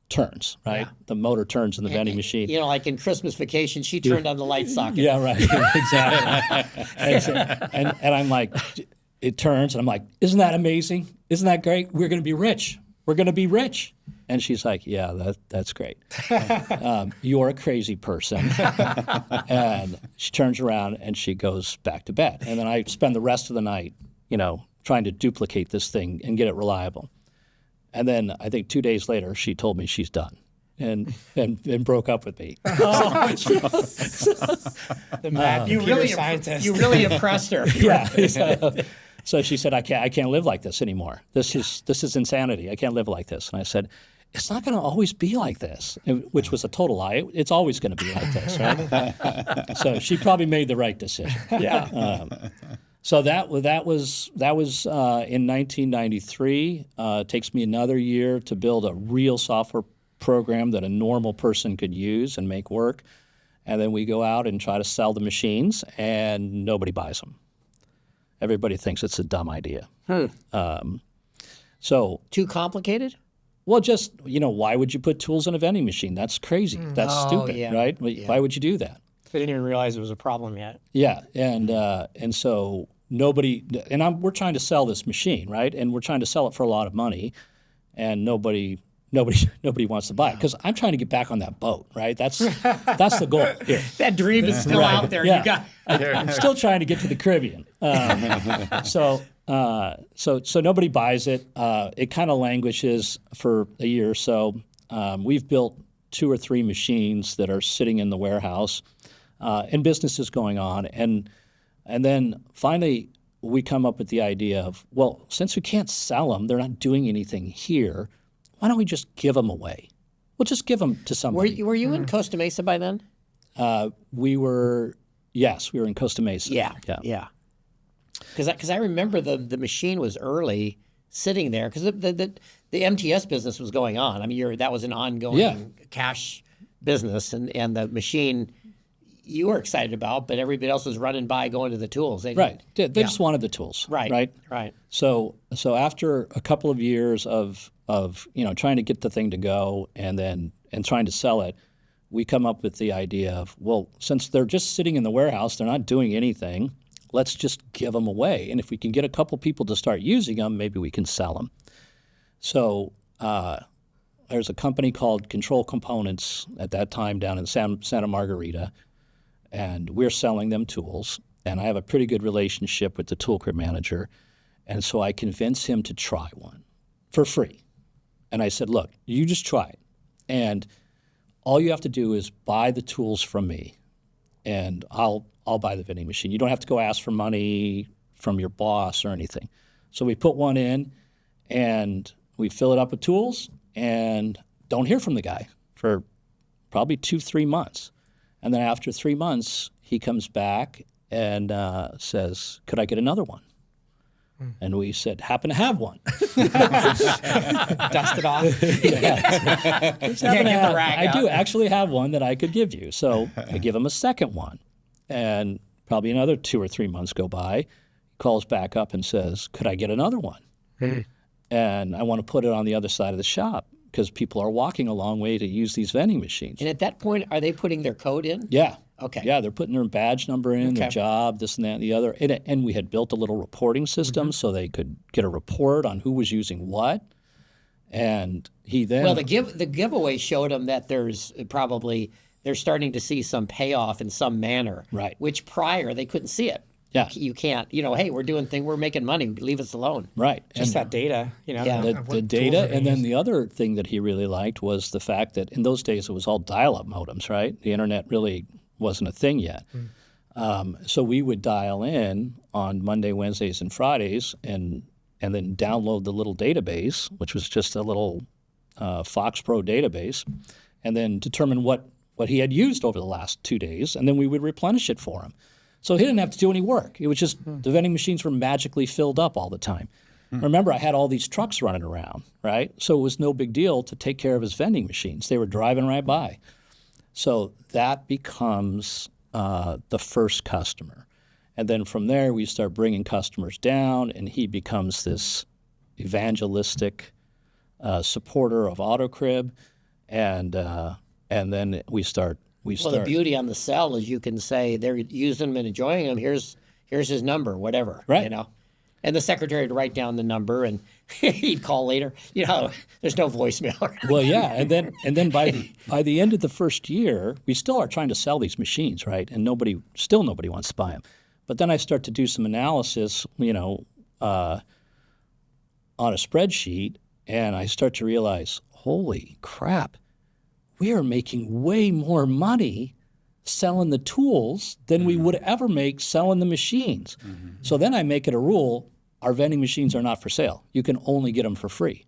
turns, right? Yeah. The motor turns in the vending machine. You know, like in Christmas Vacation, she turned on the light socket. Yeah, right. Exactly. and I'm like, it turns, and I'm like, isn't that amazing? Isn't that great? We're going to be rich. We're going to be rich. And she's like, yeah, that's great. You're a crazy person. And she turns around and she goes back to bed. And then I spend the rest of the night, trying to duplicate this thing and get it reliable. And then I think 2 days later, she told me she's done and broke up with me. The mad computer scientist. You really impressed her. Yeah. So she said, I can't live like this anymore. This is insanity. I can't live like this. And I said, it's not going to always be like this, which was a total lie. It's always going to be like this, right? So she probably made the right decision. Yeah. So that was in 1993. It takes me another year to build a real software program that a normal person could use and make work. And then we go out and try to sell the machines, and nobody buys them. Everybody thinks it's a dumb idea. So too complicated? Well, just, why would you put tools in a vending machine? That's crazy. That's stupid, yeah. right? Yeah. Why would you do that? They didn't even realize it was a problem yet. Yeah, and so nobody, and we're trying to sell this machine, right? And we're trying to sell it for a lot of money, and nobody wants to buy it because I'm trying to get back on that boat, right? That's the goal here. That dream is still out there. Yeah. I'm still trying to get to the Caribbean. So nobody buys it. It kind of languishes for a year or so. We've built 2 or 3 machines that are sitting in the warehouse, and business is going on. And then finally we come up with the idea of, well, since we can't sell them, they're not doing anything here, why don't we just give them away? We'll just give them to somebody. Were you in Costa Mesa by then? We were in Costa Mesa. Yeah. Because I remember the machine was early sitting there because the MTS business was going on. I mean, that was an ongoing cash business, and the machine you were excited about, but everybody else was running by going to the tools. They just wanted the tools. Right. So after a couple of years of trying to get the thing to go and trying to sell it, we come up with the idea of, well, since they're just sitting in the warehouse, they're not doing anything, let's just give them away. And if we can get a couple people to start using them, maybe we can sell them. So there's a company called Control Components at that time down in Santa Margarita, and we're selling them tools. And I have a pretty good relationship with the tool crib manager. And so I convinced him to try one for free. And I said, look, you just try it. And all you have to do is buy the tools from me, and I'll buy the vending machine. You don't have to go ask for money from your boss or anything. So we put one in, and we fill it up with tools, and don't hear from the guy for probably 2-3 months. And then after 3 months, he comes back and says, could I get another one? And we said, happen to have one. Dust it off. I do actually have one that I could give you. So I give him a second one. And probably another 2 or 3 months go by. He calls back up and says, could I get another one? And I want to put it on the other side of the shop because people are walking a long way to use these vending machines. And at that point, are they putting their code in? Yeah. Okay. Yeah, they're putting their badge number in, their job, this and that and the other. And we had built a little reporting system so they could get a report on who was using what. And he then... Well, the giveaway showed them that they're starting to see some payoff in some manner. Right. Which prior, they couldn't see it. Yeah. You can't, hey, we're making money, leave us alone. Right. Just that data, The data, and then the other thing that he really liked was the fact that in those days it was all dial-up modems, right? The internet really wasn't a thing yet. So we would dial in on Monday, Wednesdays, and Fridays and then download the little database, which was just a little Fox Pro database, and then determine what he had used over the last 2 days, and then we would replenish it for him. So he didn't have to do any work. It was just the vending machines were magically filled up all the time. Remember, I had all these trucks running around, right? So it was no big deal to take care of his vending machines. They were driving right by. So that becomes the first customer. And then from there, we start bringing customers down, and he becomes this evangelistic supporter of AutoCrib. And then we start. Well, the beauty on the cell is you can say they're using them and enjoying them. Here's his number, whatever. Right. You know, and the secretary would write down the number, and he'd call later. You know, there's no voicemail. Well, yeah, and then by the end of the first year, we still are trying to sell these machines, right? And nobody wants to buy them. But then I start to do some analysis, on a spreadsheet, and I start to realize, holy crap, we are making way more money selling the tools than we would ever make selling the machines. Mm-hmm. So then I make it a rule, our vending machines are not for sale. You can only get them for free.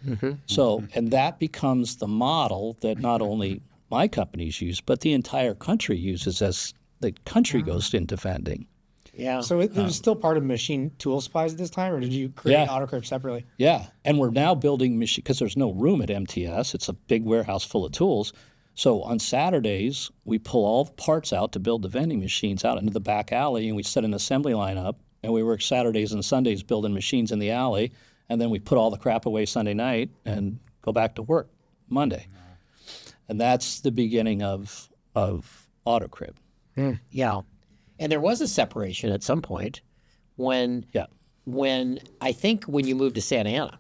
Mm-hmm. So, and that becomes the model that not only my companies use, but the entire country uses as the country goes into vending. Yeah. So it was still part of machine tool supplies at this time, or did you create AutoCrib separately? Yeah, and we're now building machine because there's no room at MTS. It's a big warehouse full of tools. So on Saturdays, we pull all the parts out to build the vending machines out into the back alley, and we set an assembly line up, and we work Saturdays and Sundays building machines in the alley, and then we put all the crap away Sunday night and go back to work Monday. And that's the beginning of AutoCrib. Yeah. And there was a separation at some point when I think when you moved to Santa Ana,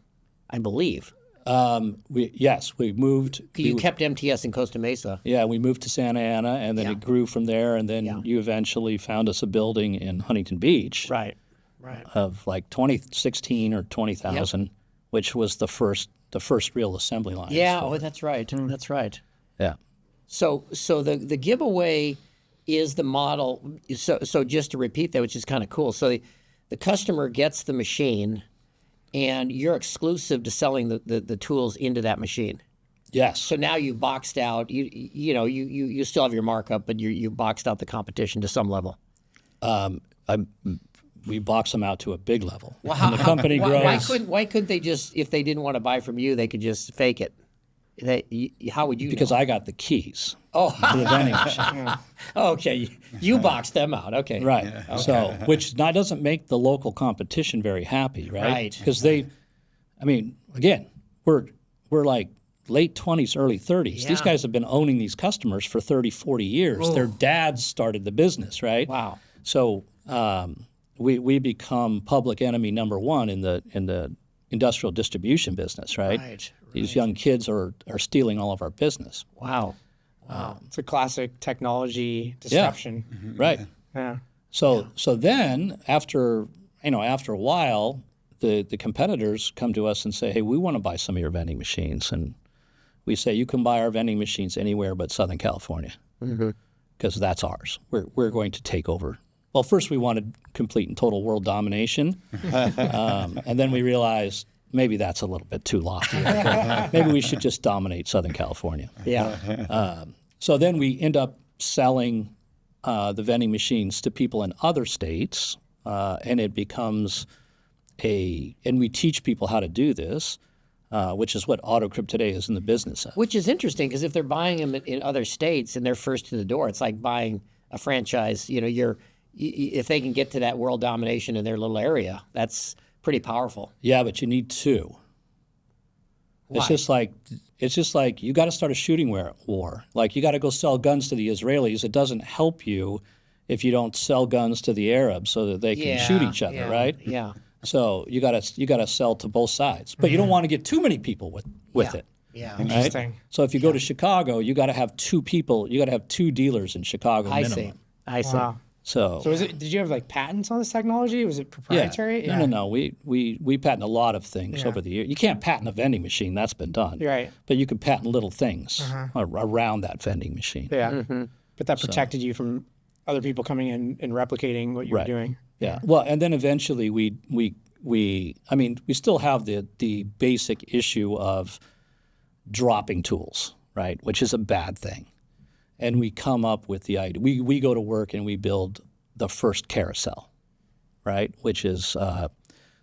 I believe. We moved. You kept MTS in Costa Mesa. Yeah, we moved to Santa Ana, and then it grew from there, and then you eventually found us a building in Huntington Beach. Right. Of like 2016 or 20,000, which was the first real assembly line. Yeah, that's right. That's right. Yeah. So the giveaway is the model. So just to repeat that, which is kind of cool. So the customer gets the machine, and you're exclusive to selling the tools into that machine. Yes. So now you boxed out. You still have your markup, but you boxed out the competition to some level. We box them out to a big level. Well, and the company grows. Why couldn't they just, if they didn't want to buy from you, they could just fake it? How would you Because know? I got the keys Oh, to the vending machine. okay. You boxed them out. Okay. Right. Okay. So, which doesn't make the local competition very happy, right? Right. Because again, we're like late 20s, early 30s. Yeah. These guys have been owning these customers for 30, 40 years. Ooh. Their dads started the business, right? Wow. So we become public enemy number one in the industrial distribution business, right? Right. These young kids are stealing all of our business. Wow. It's a classic technology disruption. Yeah. Mm-hmm. Right. Yeah. So then after a while, the competitors come to us and say, hey, we want to buy some of your vending machines. And we say, you can buy our vending machines anywhere but Southern California because that's ours. We're going to take over. Well, first we wanted complete and total world domination. And then we realized maybe that's a little bit too lofty. Maybe we should just dominate Southern California. Yeah. So then we end up selling the vending machines to people in other states, and it becomes and we teach people how to do this, which is what AutoCrib today is in the business of. Which is interesting because if they're buying them in other states and they're first to the door, it's like buying a franchise. If they can get to that world domination in their little area, that's pretty powerful. Yeah, but you need two. Why? It's just like you got to start a shooting war. Like you got to go sell guns to the Israelis. It doesn't help you if you don't sell guns to the Arabs so that they can shoot each other, right? Yeah. So you got to sell to both sides, but you don't want to get too many people with it. Yeah. Right? Interesting. So if you go to Chicago, you got to have two people. You got to have two dealers in Chicago minimum. I see. Wow. So Did you have like patents on this technology? Was it proprietary? Yeah. No. We patent a lot of things over the years. You can't patent a vending machine. That's been done. You're right. But you can patent little things around that vending machine. Yeah. But that protected you from other people coming in and replicating what you were doing. Yeah. Well, and then eventually we still have the basic issue of dropping tools, right? Which is a bad thing. And we come up with the idea. We go to work and we build the first carousel, right? Which is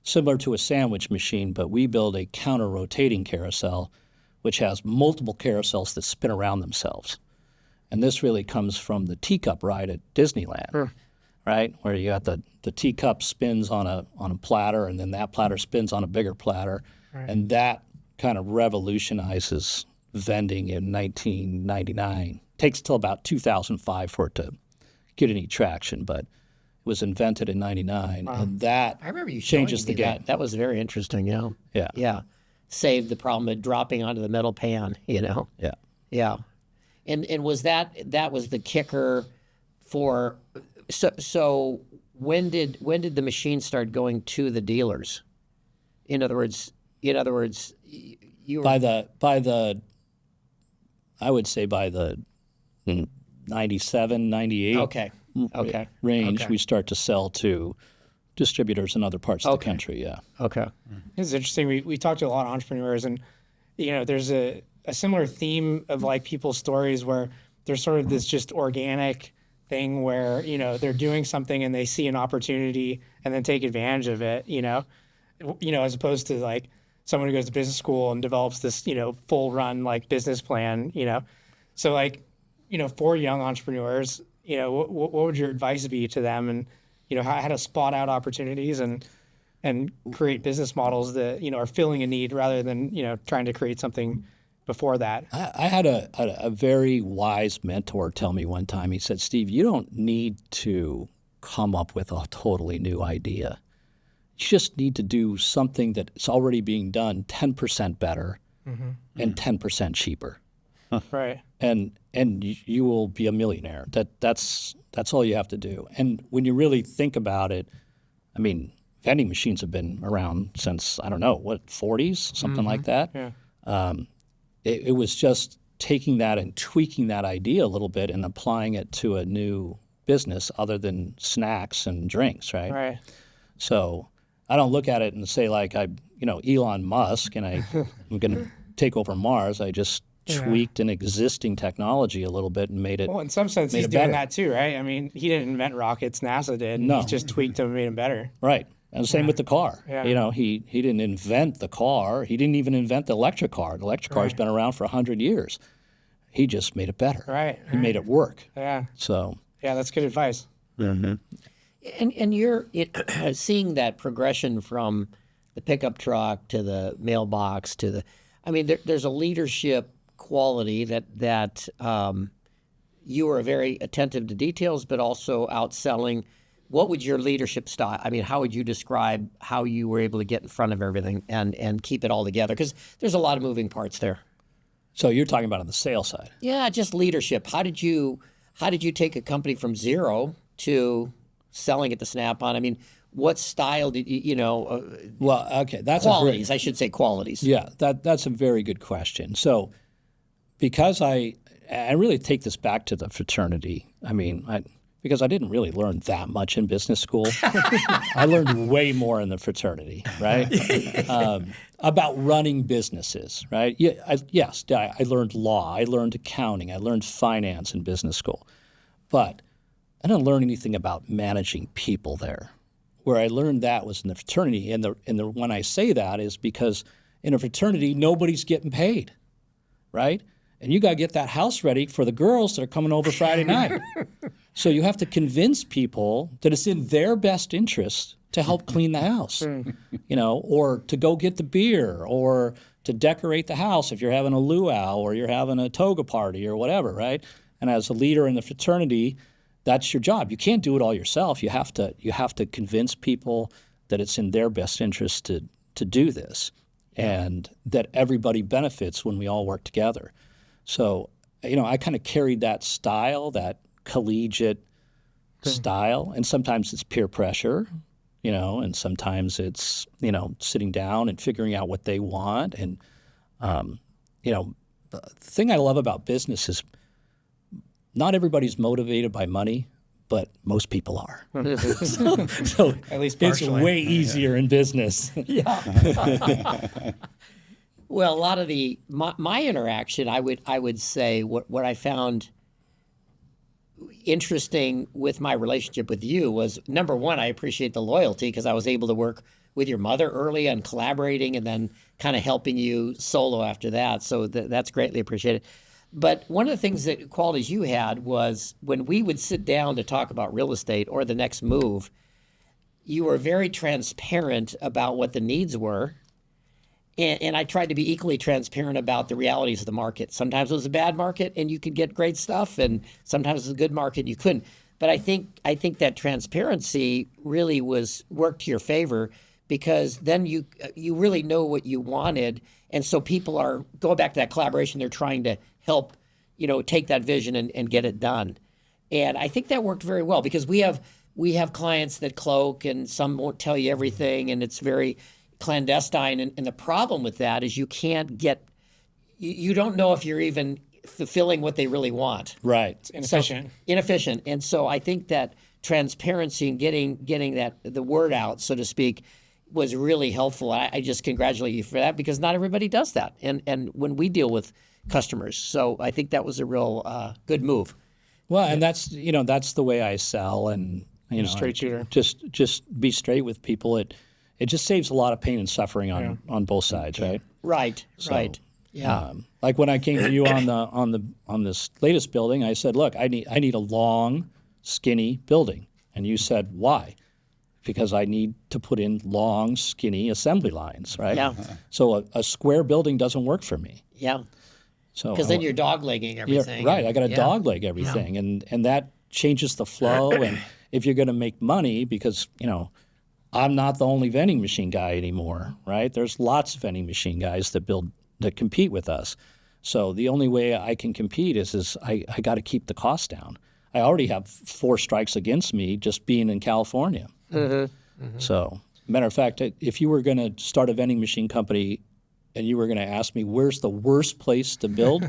similar to a sandwich machine, but we build a counter-rotating carousel, which has multiple carousels that spin around themselves. And this really comes from the teacup ride at Disneyland, right? Where you got the teacup spins on a platter, and then that platter spins on a bigger platter. Right. And that kind of revolutionizes vending in 1999. Takes till about 2005 for it to get any traction, but it was invented in 99, and that I remember you changes the showing me game. That was very interesting, yeah. Yeah. Yeah. Saved the problem of dropping onto the metal pan, Yeah. Yeah. And was that was the kicker for so when did the machine start going to the dealers? In other words, you were By the I would say by the 97, 98 okay. range, Okay. we start to sell to distributors in other parts of the country. Yeah. Okay. It's interesting. We talked to a lot of entrepreneurs, and there's a similar theme of like people's stories where there's sort of this just organic thing where they're doing something and they see an opportunity and then take advantage of it. As opposed to like someone who goes to business school and develops this full run like business plan. So like for young entrepreneurs, what would your advice be to them, and how to spot out opportunities and create business models that are filling a need rather than trying to create something before that. I had a very wise mentor tell me one time. He said, "Steve, you don't need to come up with a totally new idea. You just need to do something that's already being done 10% better and 10% cheaper." Right. And you will be a millionaire. That's all you have to do. And when you really think about it, I mean, vending machines have been around since, I don't know, 40s, something like that. Yeah. It was just taking that and tweaking that idea a little bit and applying it to a new business other than snacks and drinks, right? Right. So I don't look at it and say like Elon Musk and I'm going to take over Mars. I just tweaked an existing technology a little bit and made it. Well, in some sense, he's doing that too, right? I mean, he didn't invent rockets; NASA did. No. He just tweaked them and made them better. Right. And the same with the car. Yeah. He didn't invent the car. He didn't even invent the electric car. The electric car's been around for 100 years. He just made it better. Right. He made it work. Yeah. So. Yeah, that's good advice. And you're seeing that progression from the pickup truck to the mailbox to the. I mean, there's a leadership quality that you are very attentive to details, but also outselling. What would your leadership style? I mean, how would you describe how you were able to get in front of everything and keep it all together? Because there's a lot of moving parts there. So you're talking about on the sales side. Yeah, just leadership. How did you take a company from zero to selling it to Snap-on? I mean, what style did you Well, okay, that's qualities? I should say qualities. Yeah, that's a very good question. So, because I really take this back to the fraternity. I mean, because I didn't really learn that much in business school. I learned way more in the fraternity, right? About running businesses, right? Yeah, I learned law, I learned accounting, I learned finance in business school, but I didn't learn anything about managing people there. Where I learned that was in the fraternity, and the when I say that is because in a fraternity nobody's getting paid, right? And you got to get that house ready for the girls that are coming over Friday night. So you have to convince people that it's in their best interest to help clean the house, or to go get the beer, or to decorate the house if you're having a luau or you're having a toga party or whatever, right? And as a leader in the fraternity, that's your job. You can't do it all yourself. You have to convince people that it's in their best interest to do this, and that everybody benefits when we all work together. So, I kind of carried that style, that collegiate style, and sometimes it's peer pressure, and sometimes it's, sitting down and figuring out what they want. And, the thing I love about business is not everybody's motivated by money, but most people are. so At least it's partially. way easier in business. Well, a lot of my interaction, I would say what I found interesting with my relationship with you was, number one, I appreciate the loyalty because I was able to work with your mother early and collaborating, and then kind of helping you solo after that. So that's greatly appreciated. But one of the things that qualities you had was when we would sit down to talk about real estate or the next move, you were very transparent about what the needs were. And I tried to be equally transparent about the realities of the market. Sometimes it was a bad market and you could get great stuff, and sometimes it was a good market and you couldn't. But I think that transparency really worked to your favor, because then you really know what you wanted, and so people are going back to that collaboration. They're trying to help, take that vision and get it done. And I think that worked very well, because we have clients that cloak, and some won't tell you everything, and it's very clandestine. And the problem with that is you don't know if you're even fulfilling what they really want. Right. It's inefficient. Inefficient. And so I think that transparency and getting the word out, so to speak, was really helpful. I just congratulate you for that, because not everybody does that. And when we deal with customers, so I think that was a real good move. Well, and that's the way I sell, and Straight shooter. Just be straight with people. It just saves a lot of pain and suffering on both sides, right? Right. Right. Yeah. Like when I came to you on this latest building, I said, look, I need a long, skinny building, and you said, why? Because I need to put in long, skinny assembly lines, right? Yeah. So a square building doesn't work for me. Yeah. So because then you're dog-legging everything. Yeah, right. I got to dog-leg everything, and that changes the flow. And if you're going to make money, because I'm not the only vending machine guy anymore, right? There's lots of vending machine guys that compete with us. So the only way I can compete is I got to keep the cost down. I already have 4 strikes against me just being in California. Mm-hmm. Mm-hmm. So, matter of fact, if you were going to start a vending machine company and you were going to ask me where's the worst place to build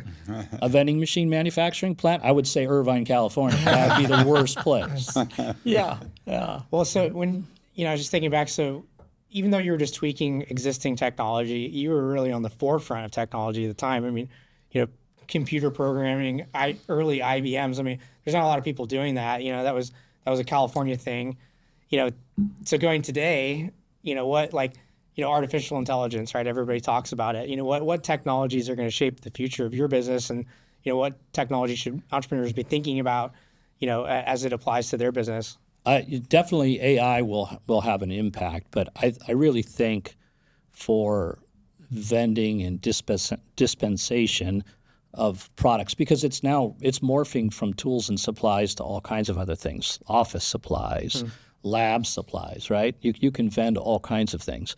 a vending machine manufacturing plant, I would say Irvine, California. That would be the worst place. Yeah. Well, so when I was just thinking back, so even though you were just tweaking existing technology, you were really on the forefront of technology at the time. I mean, computer programming, early IBMs. I mean, there's not a lot of people doing that. That was a California thing. So going today, artificial intelligence, right? Everybody talks about it. What technologies are going to shape the future of your business, and what technology should entrepreneurs be thinking about, as it applies to their business? Definitely AI will have an impact, but I really think for vending and dispensation of products, because it's morphing from tools and supplies to all kinds of other things, office supplies, lab supplies, right? You can vend all kinds of things.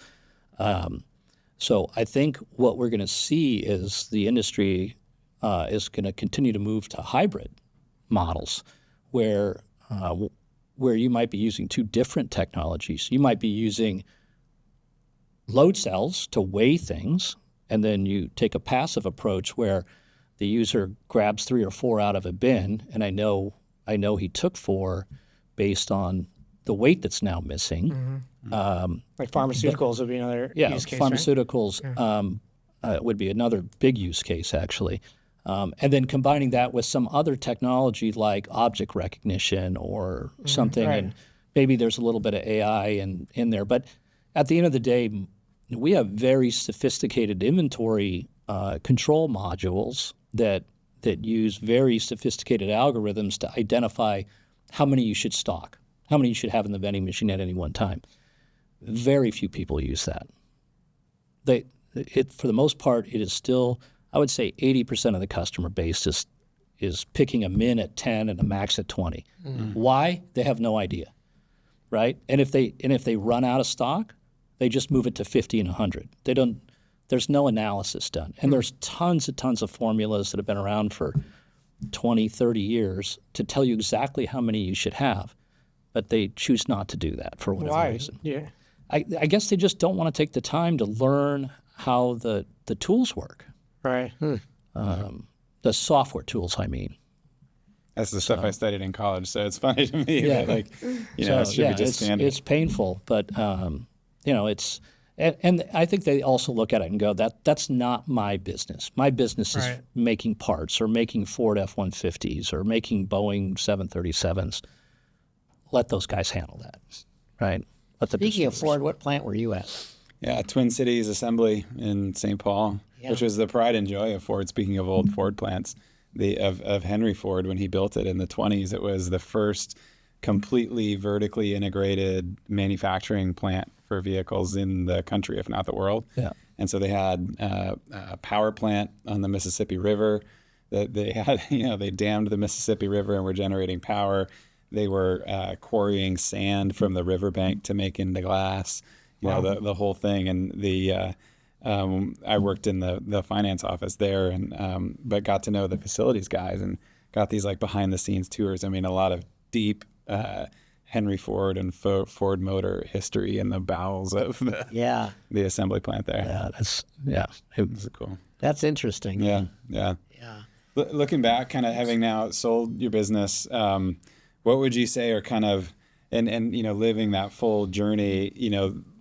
So I think what we're going to see is the industry is going to continue to move to hybrid models where you might be using 2 different technologies. You might be using load cells to weigh things, and then you take a passive approach where the user grabs 3 or 4 out of a bin, and I know he took 4 based on the weight that's now missing. Mm-hmm. Like pharmaceuticals would be another use case, pharmaceuticals would be another big use case, actually. And then combining that with some other technology like object recognition or something, right. And maybe there's a little bit of AI in there. But at the end of the day, we have very sophisticated inventory control modules that use very sophisticated algorithms to identify how many you should stock, how many you should have in the vending machine at any one time. Very few people use that. For the most part, it is still, I would say 80% of the customer base is picking a min at 10 and a max at 20. Mm-hmm. Why? They have no idea, right? And if they run out of stock, they just move it to 50 and 100. There's no analysis done. And there's tons of formulas that have been around for 20, 30 years to tell you exactly how many you should have, but they choose not to do that for whatever reason. Yeah. I guess they just don't want to take the time to learn how the tools work. Right. The software tools, I mean. That's the stuff I studied in college, so it's funny to me that it should be just standard. It's painful, but it's and I think they also look at it and go, that's not my business. My business is making parts or making Ford F-150s or making Boeing 737s. Let those guys handle that, right? But the Speaking of distributors. Ford, what plant were you at? Yeah, Twin Cities Assembly in St. Paul, which was the pride and joy of Ford. Speaking of old Ford plants, of Henry Ford when he built it in the 20s, it was the first completely vertically integrated manufacturing plant for vehicles in the country, if not the world. Yeah. And so they had a power plant on the Mississippi River that they had, they dammed the Mississippi River and were generating power. They were quarrying sand from the riverbank to make into glass, the whole thing. And I worked in the finance office there, and but got to know the facilities guys and got these like behind the scenes tours. I mean, a lot of deep Henry Ford and Ford Motor history in the bowels of the assembly plant there. It was Cool. That's interesting. Yeah. Looking back, kind of having now sold your business, what would you say are kind of, and living that full journey,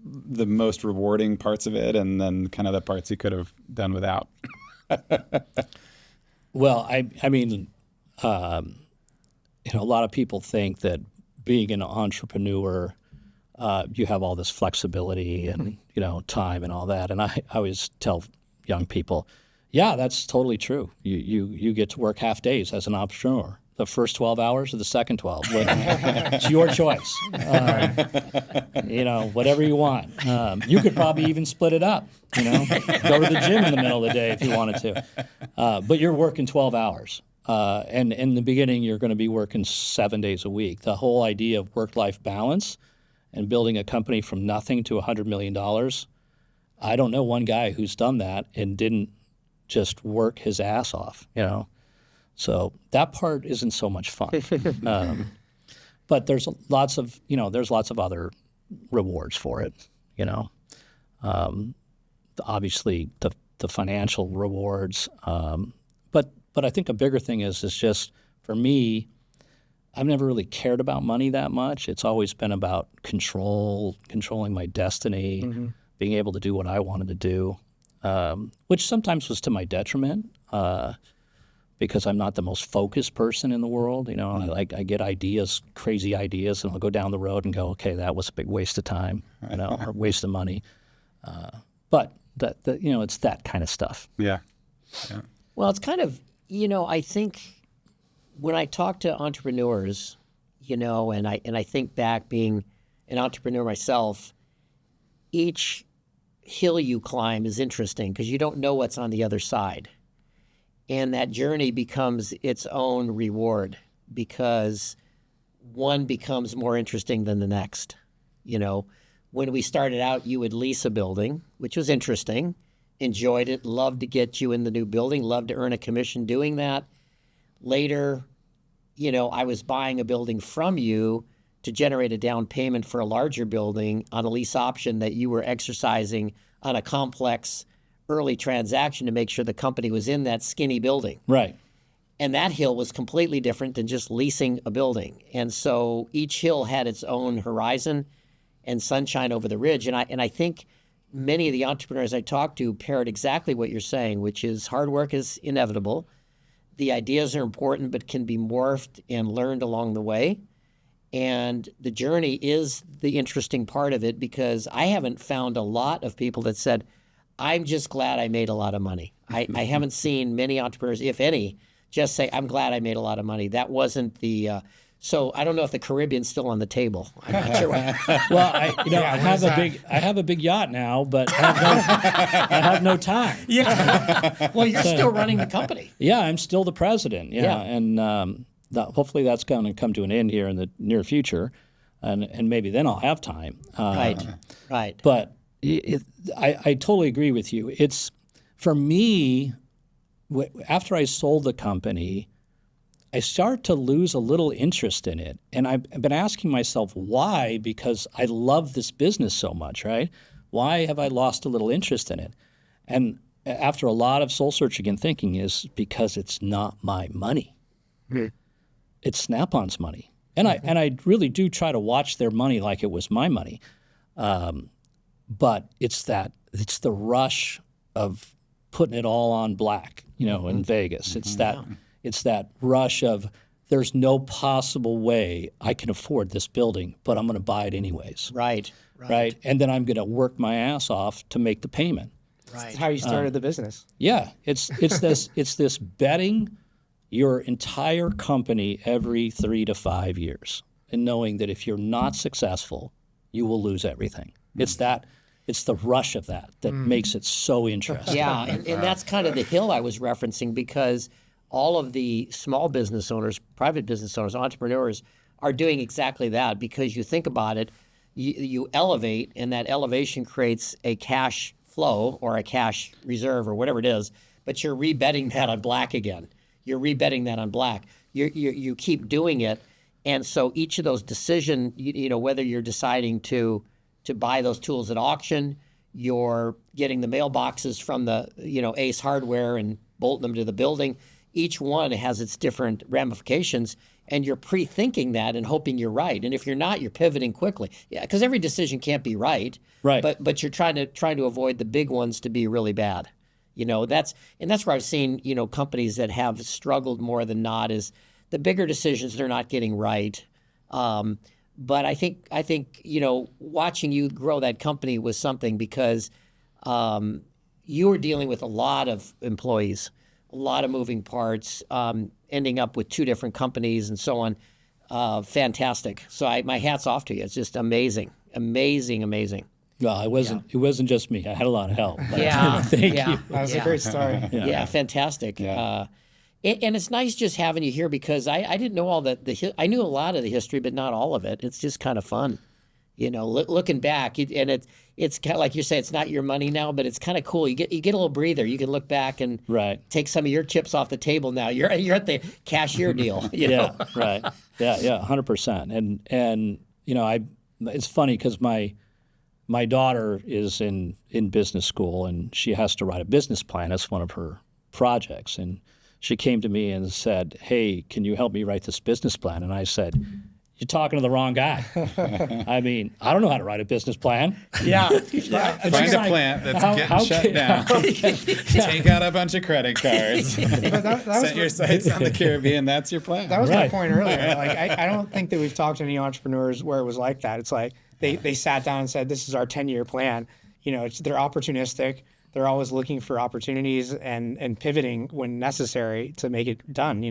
the most rewarding parts of it, and then kind of the parts you could have done without? Well, I mean, a lot of people think that being an entrepreneur, you have all this flexibility and, time and all that. And I always tell young people, yeah, that's totally true. You get to work half days as an entrepreneur. The first 12 hours or the second 12. It's your choice. Whatever you want. You could probably even split it up, go to the gym in the middle of the day if you wanted to. But you're working 12 hours. And in the beginning, you're going to be working 7 days a week. The whole idea of work-life balance and building a company from nothing to $100 million, I don't know one guy who's done that and didn't just work his ass off, So that part isn't so much fun. But there's lots of other rewards for it, Obviously the financial rewards, but I think a bigger thing is just, for me, I've never really cared about money that much. It's always been about controlling my destiny, being able to do what I wanted to do, which sometimes was to my detriment, because I'm not the most focused person in the world. I get ideas, crazy ideas, and I'll go down the road and go, okay, that was a big waste of time, or waste of money. But it's that kind of stuff. Yeah. Well, it's kind of, I think when I talk to entrepreneurs, and I think back being an entrepreneur myself, each hill you climb is interesting because you don't know what's on the other side. And that journey becomes its own reward because one becomes more interesting than the next. When we started out, you would lease a building, which was interesting. Enjoyed it, loved to get you in the new building, loved to earn a commission doing that. Later, I was buying a building from you to generate a down payment for a larger building on a lease option that you were exercising on a complex early transaction to make sure the company was in that skinny building. Right. And that hill was completely different than just leasing a building. And so each hill had its own horizon and sunshine over the ridge. And I think many of the entrepreneurs I talk to parrot exactly what you're saying, which is hard work is inevitable. The ideas are important, but can be morphed and learned along the way. And the journey is the interesting part of it because I haven't found a lot of people that said, I'm just glad I made a lot of money. I haven't seen many entrepreneurs, if any, just say, I'm glad I made a lot of money. That wasn't the... So I don't know if the Caribbean's still on the table. I'm not sure. Well, I have a big yacht now, but I have no time. Yeah. Well, you're still running the company. Yeah, I'm still the president. Yeah. And hopefully that's going to come to an end here in the near future, and maybe then I'll have time. Right. But I totally agree with you. It's, for me, after I sold the company, I start to lose a little interest in it. And I've been asking myself why, because I love this business so much, right? Why have I lost a little interest in it? And after a lot of soul searching and thinking is because it's not my money. Mm-hmm. It's Snap-on's money. And I really do try to watch their money like it was my money. But it's the rush of putting it all on black, in Vegas. It's that rush of there's no possible way I can afford this building, but I'm going to buy it anyways. Right. Right. And then I'm going to work my ass off to make the payment. Right. That's how you started the business. Yeah. It's this betting your entire company every 3 to 5 years and knowing that if you're not successful, you will lose everything. It's the rush of that makes it so interesting. Yeah, and that's kind of the hill I was referencing, because all of the small business owners, private business owners, entrepreneurs are doing exactly that, because you think about it, you elevate, and that elevation creates a cash flow or a cash reserve or whatever it is, but you're rebetting that on black again. You're rebetting that on black. You keep doing it, and so each of those decisions, whether you're deciding to buy those tools at auction, you're getting the mailboxes from the Ace Hardware and bolting them to the building. Each one has its different ramifications, and you're pre-thinking that and hoping you're right. And if you're not, you're pivoting quickly. Yeah, because every decision can't be right. Right. But you're trying to avoid the big ones to be really bad. That's where I've seen companies that have struggled more than not is the bigger decisions they're not getting right. But I think watching you grow that company was something, because you were dealing with a lot of employees, a lot of moving parts, ending up with 2 different companies and so on. Fantastic. So my hat's off to you. It's just amazing, amazing, amazing. Well, it wasn't just me. I had a lot of help. Yeah, Thank you. That was a great story. Yeah, fantastic. Yeah. And it's nice just having you here, because I didn't know all I knew a lot of the history, but not all of it. It's just kind of fun, looking back. And it's kind of like you say, it's not your money now, but it's kind of cool. You get a little breather. You can look back and take some of your chips off the table now. You're at the cashier deal. Yeah, right. Yeah, 100%. And it's funny because my daughter is in business school, and she has to write a business plan. That's one of her projects, and she came to me and said, "Hey, can you help me write this business plan?" And I said, "You're talking to the wrong guy. I mean, I don't know how to write a business plan." Yeah. Find a plant that's getting shut down. Take out a bunch of credit cards. Set your sights on the Caribbean. That's your plan. That was my point earlier. Like, I don't think that we've talked to any entrepreneurs where it was like that. It's like they sat down and said, "This is our 10-year plan." They're opportunistic. They're always looking for opportunities and pivoting when necessary to make it done.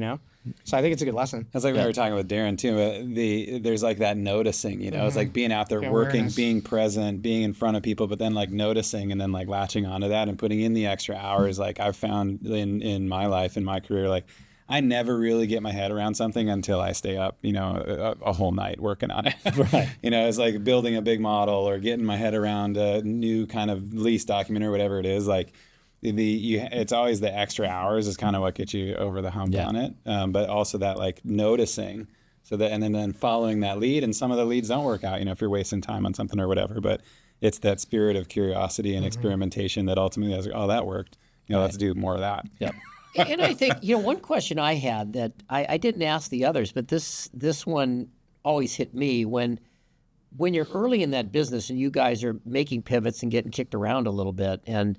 So I think it's a good lesson. That's like we were talking with Darren too. There's like that noticing. It's like being out there working, awareness. being present, being in front of people, but then like noticing and then like latching onto that and putting in the extra hours. Like I've found in my life, in my career, like I never really get my head around something until I stay up, a whole night working on it. Right. It's like building a big model or getting my head around a new kind of lease document or whatever it is. Like it's always the extra hours is kind of what gets you over the hump on it. But also that like noticing, and then following that lead. And some of the leads don't work out, if you're wasting time on something or whatever. But it's that spirit of curiosity and experimentation that ultimately is like, oh, that worked. Let's do more of that. Yep. And I think, one question I had that I didn't ask the others, but this one always hit me when you're early in that business and you guys are making pivots and getting kicked around a little bit and,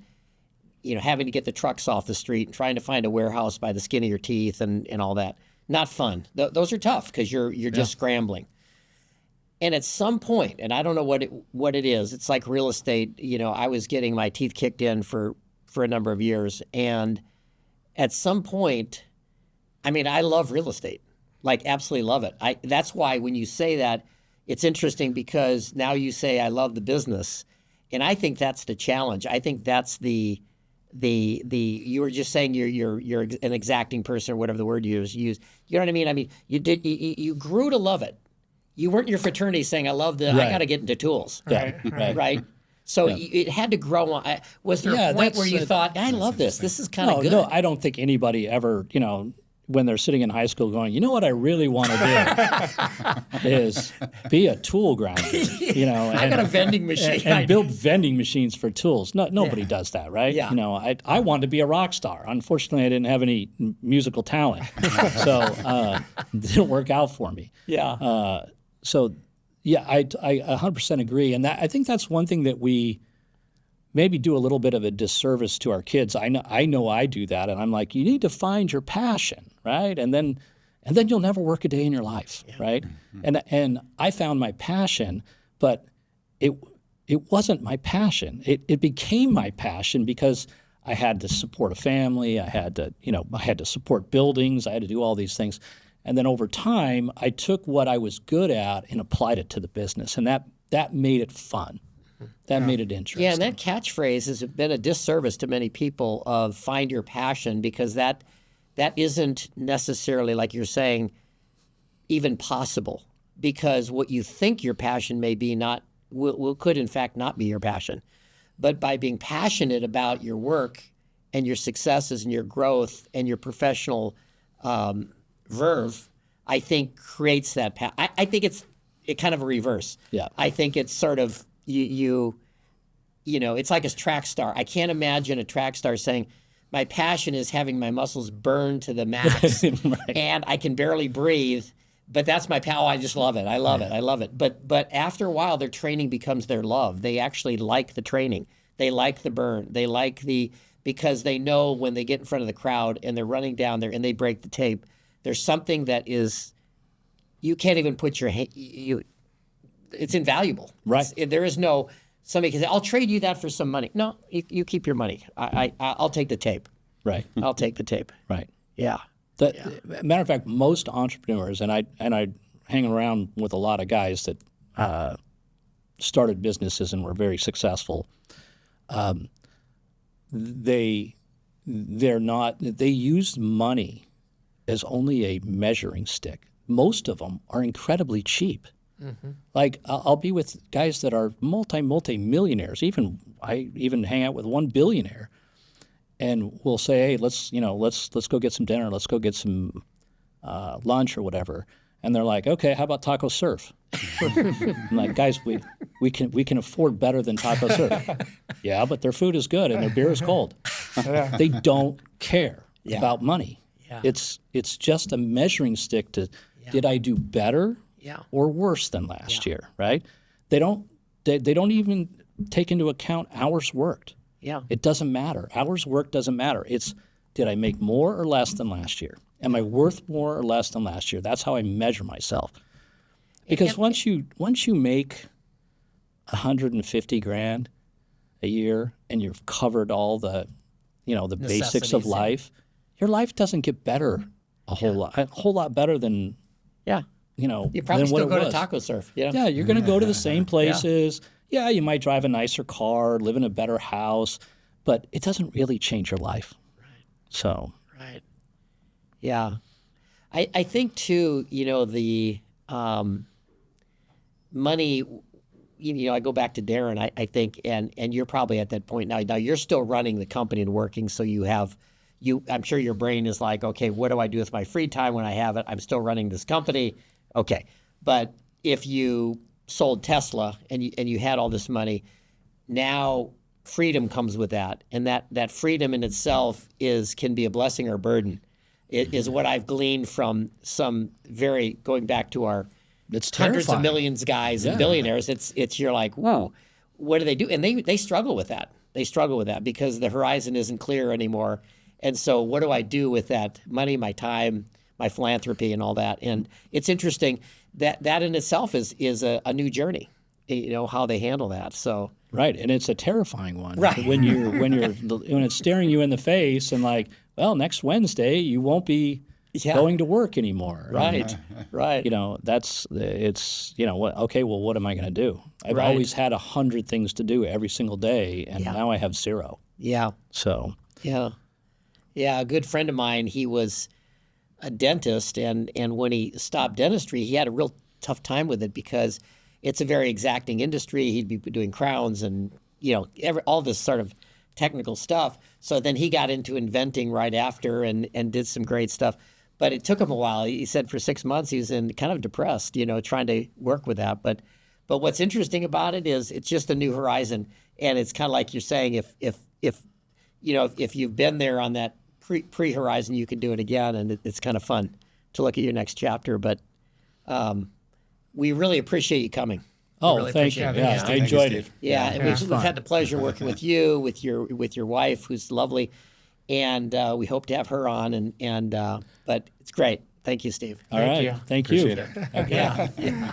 having to get the trucks off the street and trying to find a warehouse by the skin of your teeth and all that. Not fun. Those are tough because you're just scrambling. And at some point, and I don't know what it is, it's like real estate. I was getting my teeth kicked in for a number of years, and at some point, I love real estate, like absolutely love it. That's why when you say that, it's interesting because now you say I love the business, and I think that's the challenge. I think that's the you were just saying you're an exacting person or whatever the word you use. You know what I mean? You grew to love it. You weren't your fraternity saying I love I got to get into tools. Right. So it had to grow on. Was there a point where you thought, I love this. This is kind of good? No, I don't think anybody ever, when they're sitting in high school going, what I really want to do is be a tool grinder, I got a vending machine. And build vending machines for tools. Nobody does that, right? Yeah. I wanted to be a rock star. Unfortunately, I didn't have any musical talent. So it didn't work out for me. Yeah. I 100% agree. And I think that's one thing that we maybe do a little bit of a disservice to our kids. I know I do that. And I'm like, you need to find your passion, right? And then and then you'll never work a day in your life, right? And I found my passion, but it wasn't my passion. It became my passion because I had to support a family. I had to support buildings. I had to do all these things. And then over time, I took what I was good at and applied it to the business. And that made it fun. That made it interesting. Yeah, and that catchphrase has been a disservice to many people of find your passion, because that isn't necessarily, like you're saying, even possible, because what you think your passion may be could in fact not be your passion. But by being passionate about your work and your successes and your growth and your professional verve, I think creates that path. I think it's kind of a reverse. Yeah. I think it's sort of you know, it's like a track star. I can't imagine a track star saying, my passion is having my muscles burn to the max Right. and I can barely breathe, but that's my I just love it. I love it. I love it. But after a while, their training becomes their love. They actually like the training. They like the burn. They like because they know when they get in front of the crowd and they're running down there and they break the tape, there's something that is, you can't even put your it's invaluable. Right. There is no, somebody can say, I'll trade you that for some money. No, you keep your money. I'll take the tape. Right. I'll take the tape. Right. Yeah. Matter of fact, most entrepreneurs, and I hang around with a lot of guys that started businesses and were very successful. They use money as only a measuring stick. Most of them are incredibly cheap. Mm-hmm. Like I'll be with guys that are multi-millionaires. I even hang out with one billionaire, and we'll say, hey, let's go get some dinner. Let's go get some lunch or whatever. And they're like, okay, how about Taco Surf? I'm like, guys, we can afford better than Taco Surf. Yeah, but their food is good and their beer is cold. They don't care about money. Yeah. It's just a measuring stick to did I do better or worse than last year, right? They don't even take into account hours worked. Yeah. It doesn't matter. Hours worked doesn't matter. It's did I make more or less than last year? Am I worth more or less than last year? That's how I measure myself. Because once you make $150,000 a year and you've covered all the basics of life, your life doesn't get better a whole lot better than you probably still go to Taco Surf. Yeah, you're going to go to the same places. Yeah, you might drive a nicer car, live in a better house, but it doesn't really change your life. Right. So. Right. Yeah. I think too, the money, I go back to Darren, I think, and you're probably at that point now. Now you're still running the company and working, so I'm sure your brain is like, okay, what do I do with my free time when I have it? I'm still running this company. Okay. But if you sold Tesla and you had all this money, now freedom comes with that. And that freedom in itself can be a blessing or a burden. It is what I've gleaned from some going back to our hundreds of millions guys and billionaires. It's you're like, whoa, what do they do? And they struggle with that. They struggle with that because the horizon isn't clear anymore. And so what do I do with that money, my time, my philanthropy and all that? And it's interesting that in itself is a new journey, how they handle that. So right, and it's a terrifying one. Right. When it's staring you in the face and like, well, next Wednesday you won't be going to work anymore. Right. Right. What am I going to do? I've always had 100 things to do every single day, and now I have 0. Yeah. So. Yeah. Yeah, a good friend of mine, he was a dentist, and when he stopped dentistry, he had a real tough time with it because it's a very exacting industry. He'd be doing crowns and, all this sort of technical stuff. So then he got into inventing right after and did some great stuff. But it took him a while. He said for 6 months he was kind of depressed, trying to work with that. But what's interesting about it is it's just a new horizon, and it's kind of like you're saying, if you've been there on that pre-horizon, you can do it again, and it's kind of fun to look at your next chapter. But we really appreciate you coming. Oh, thank you. Yeah, I enjoyed it. Yeah, and we've had the pleasure working with you, with your wife, who's lovely, and we hope to have her on. But it's great. Thank you, Steve. All right. you. Thank you. Appreciate it. Okay. Yeah.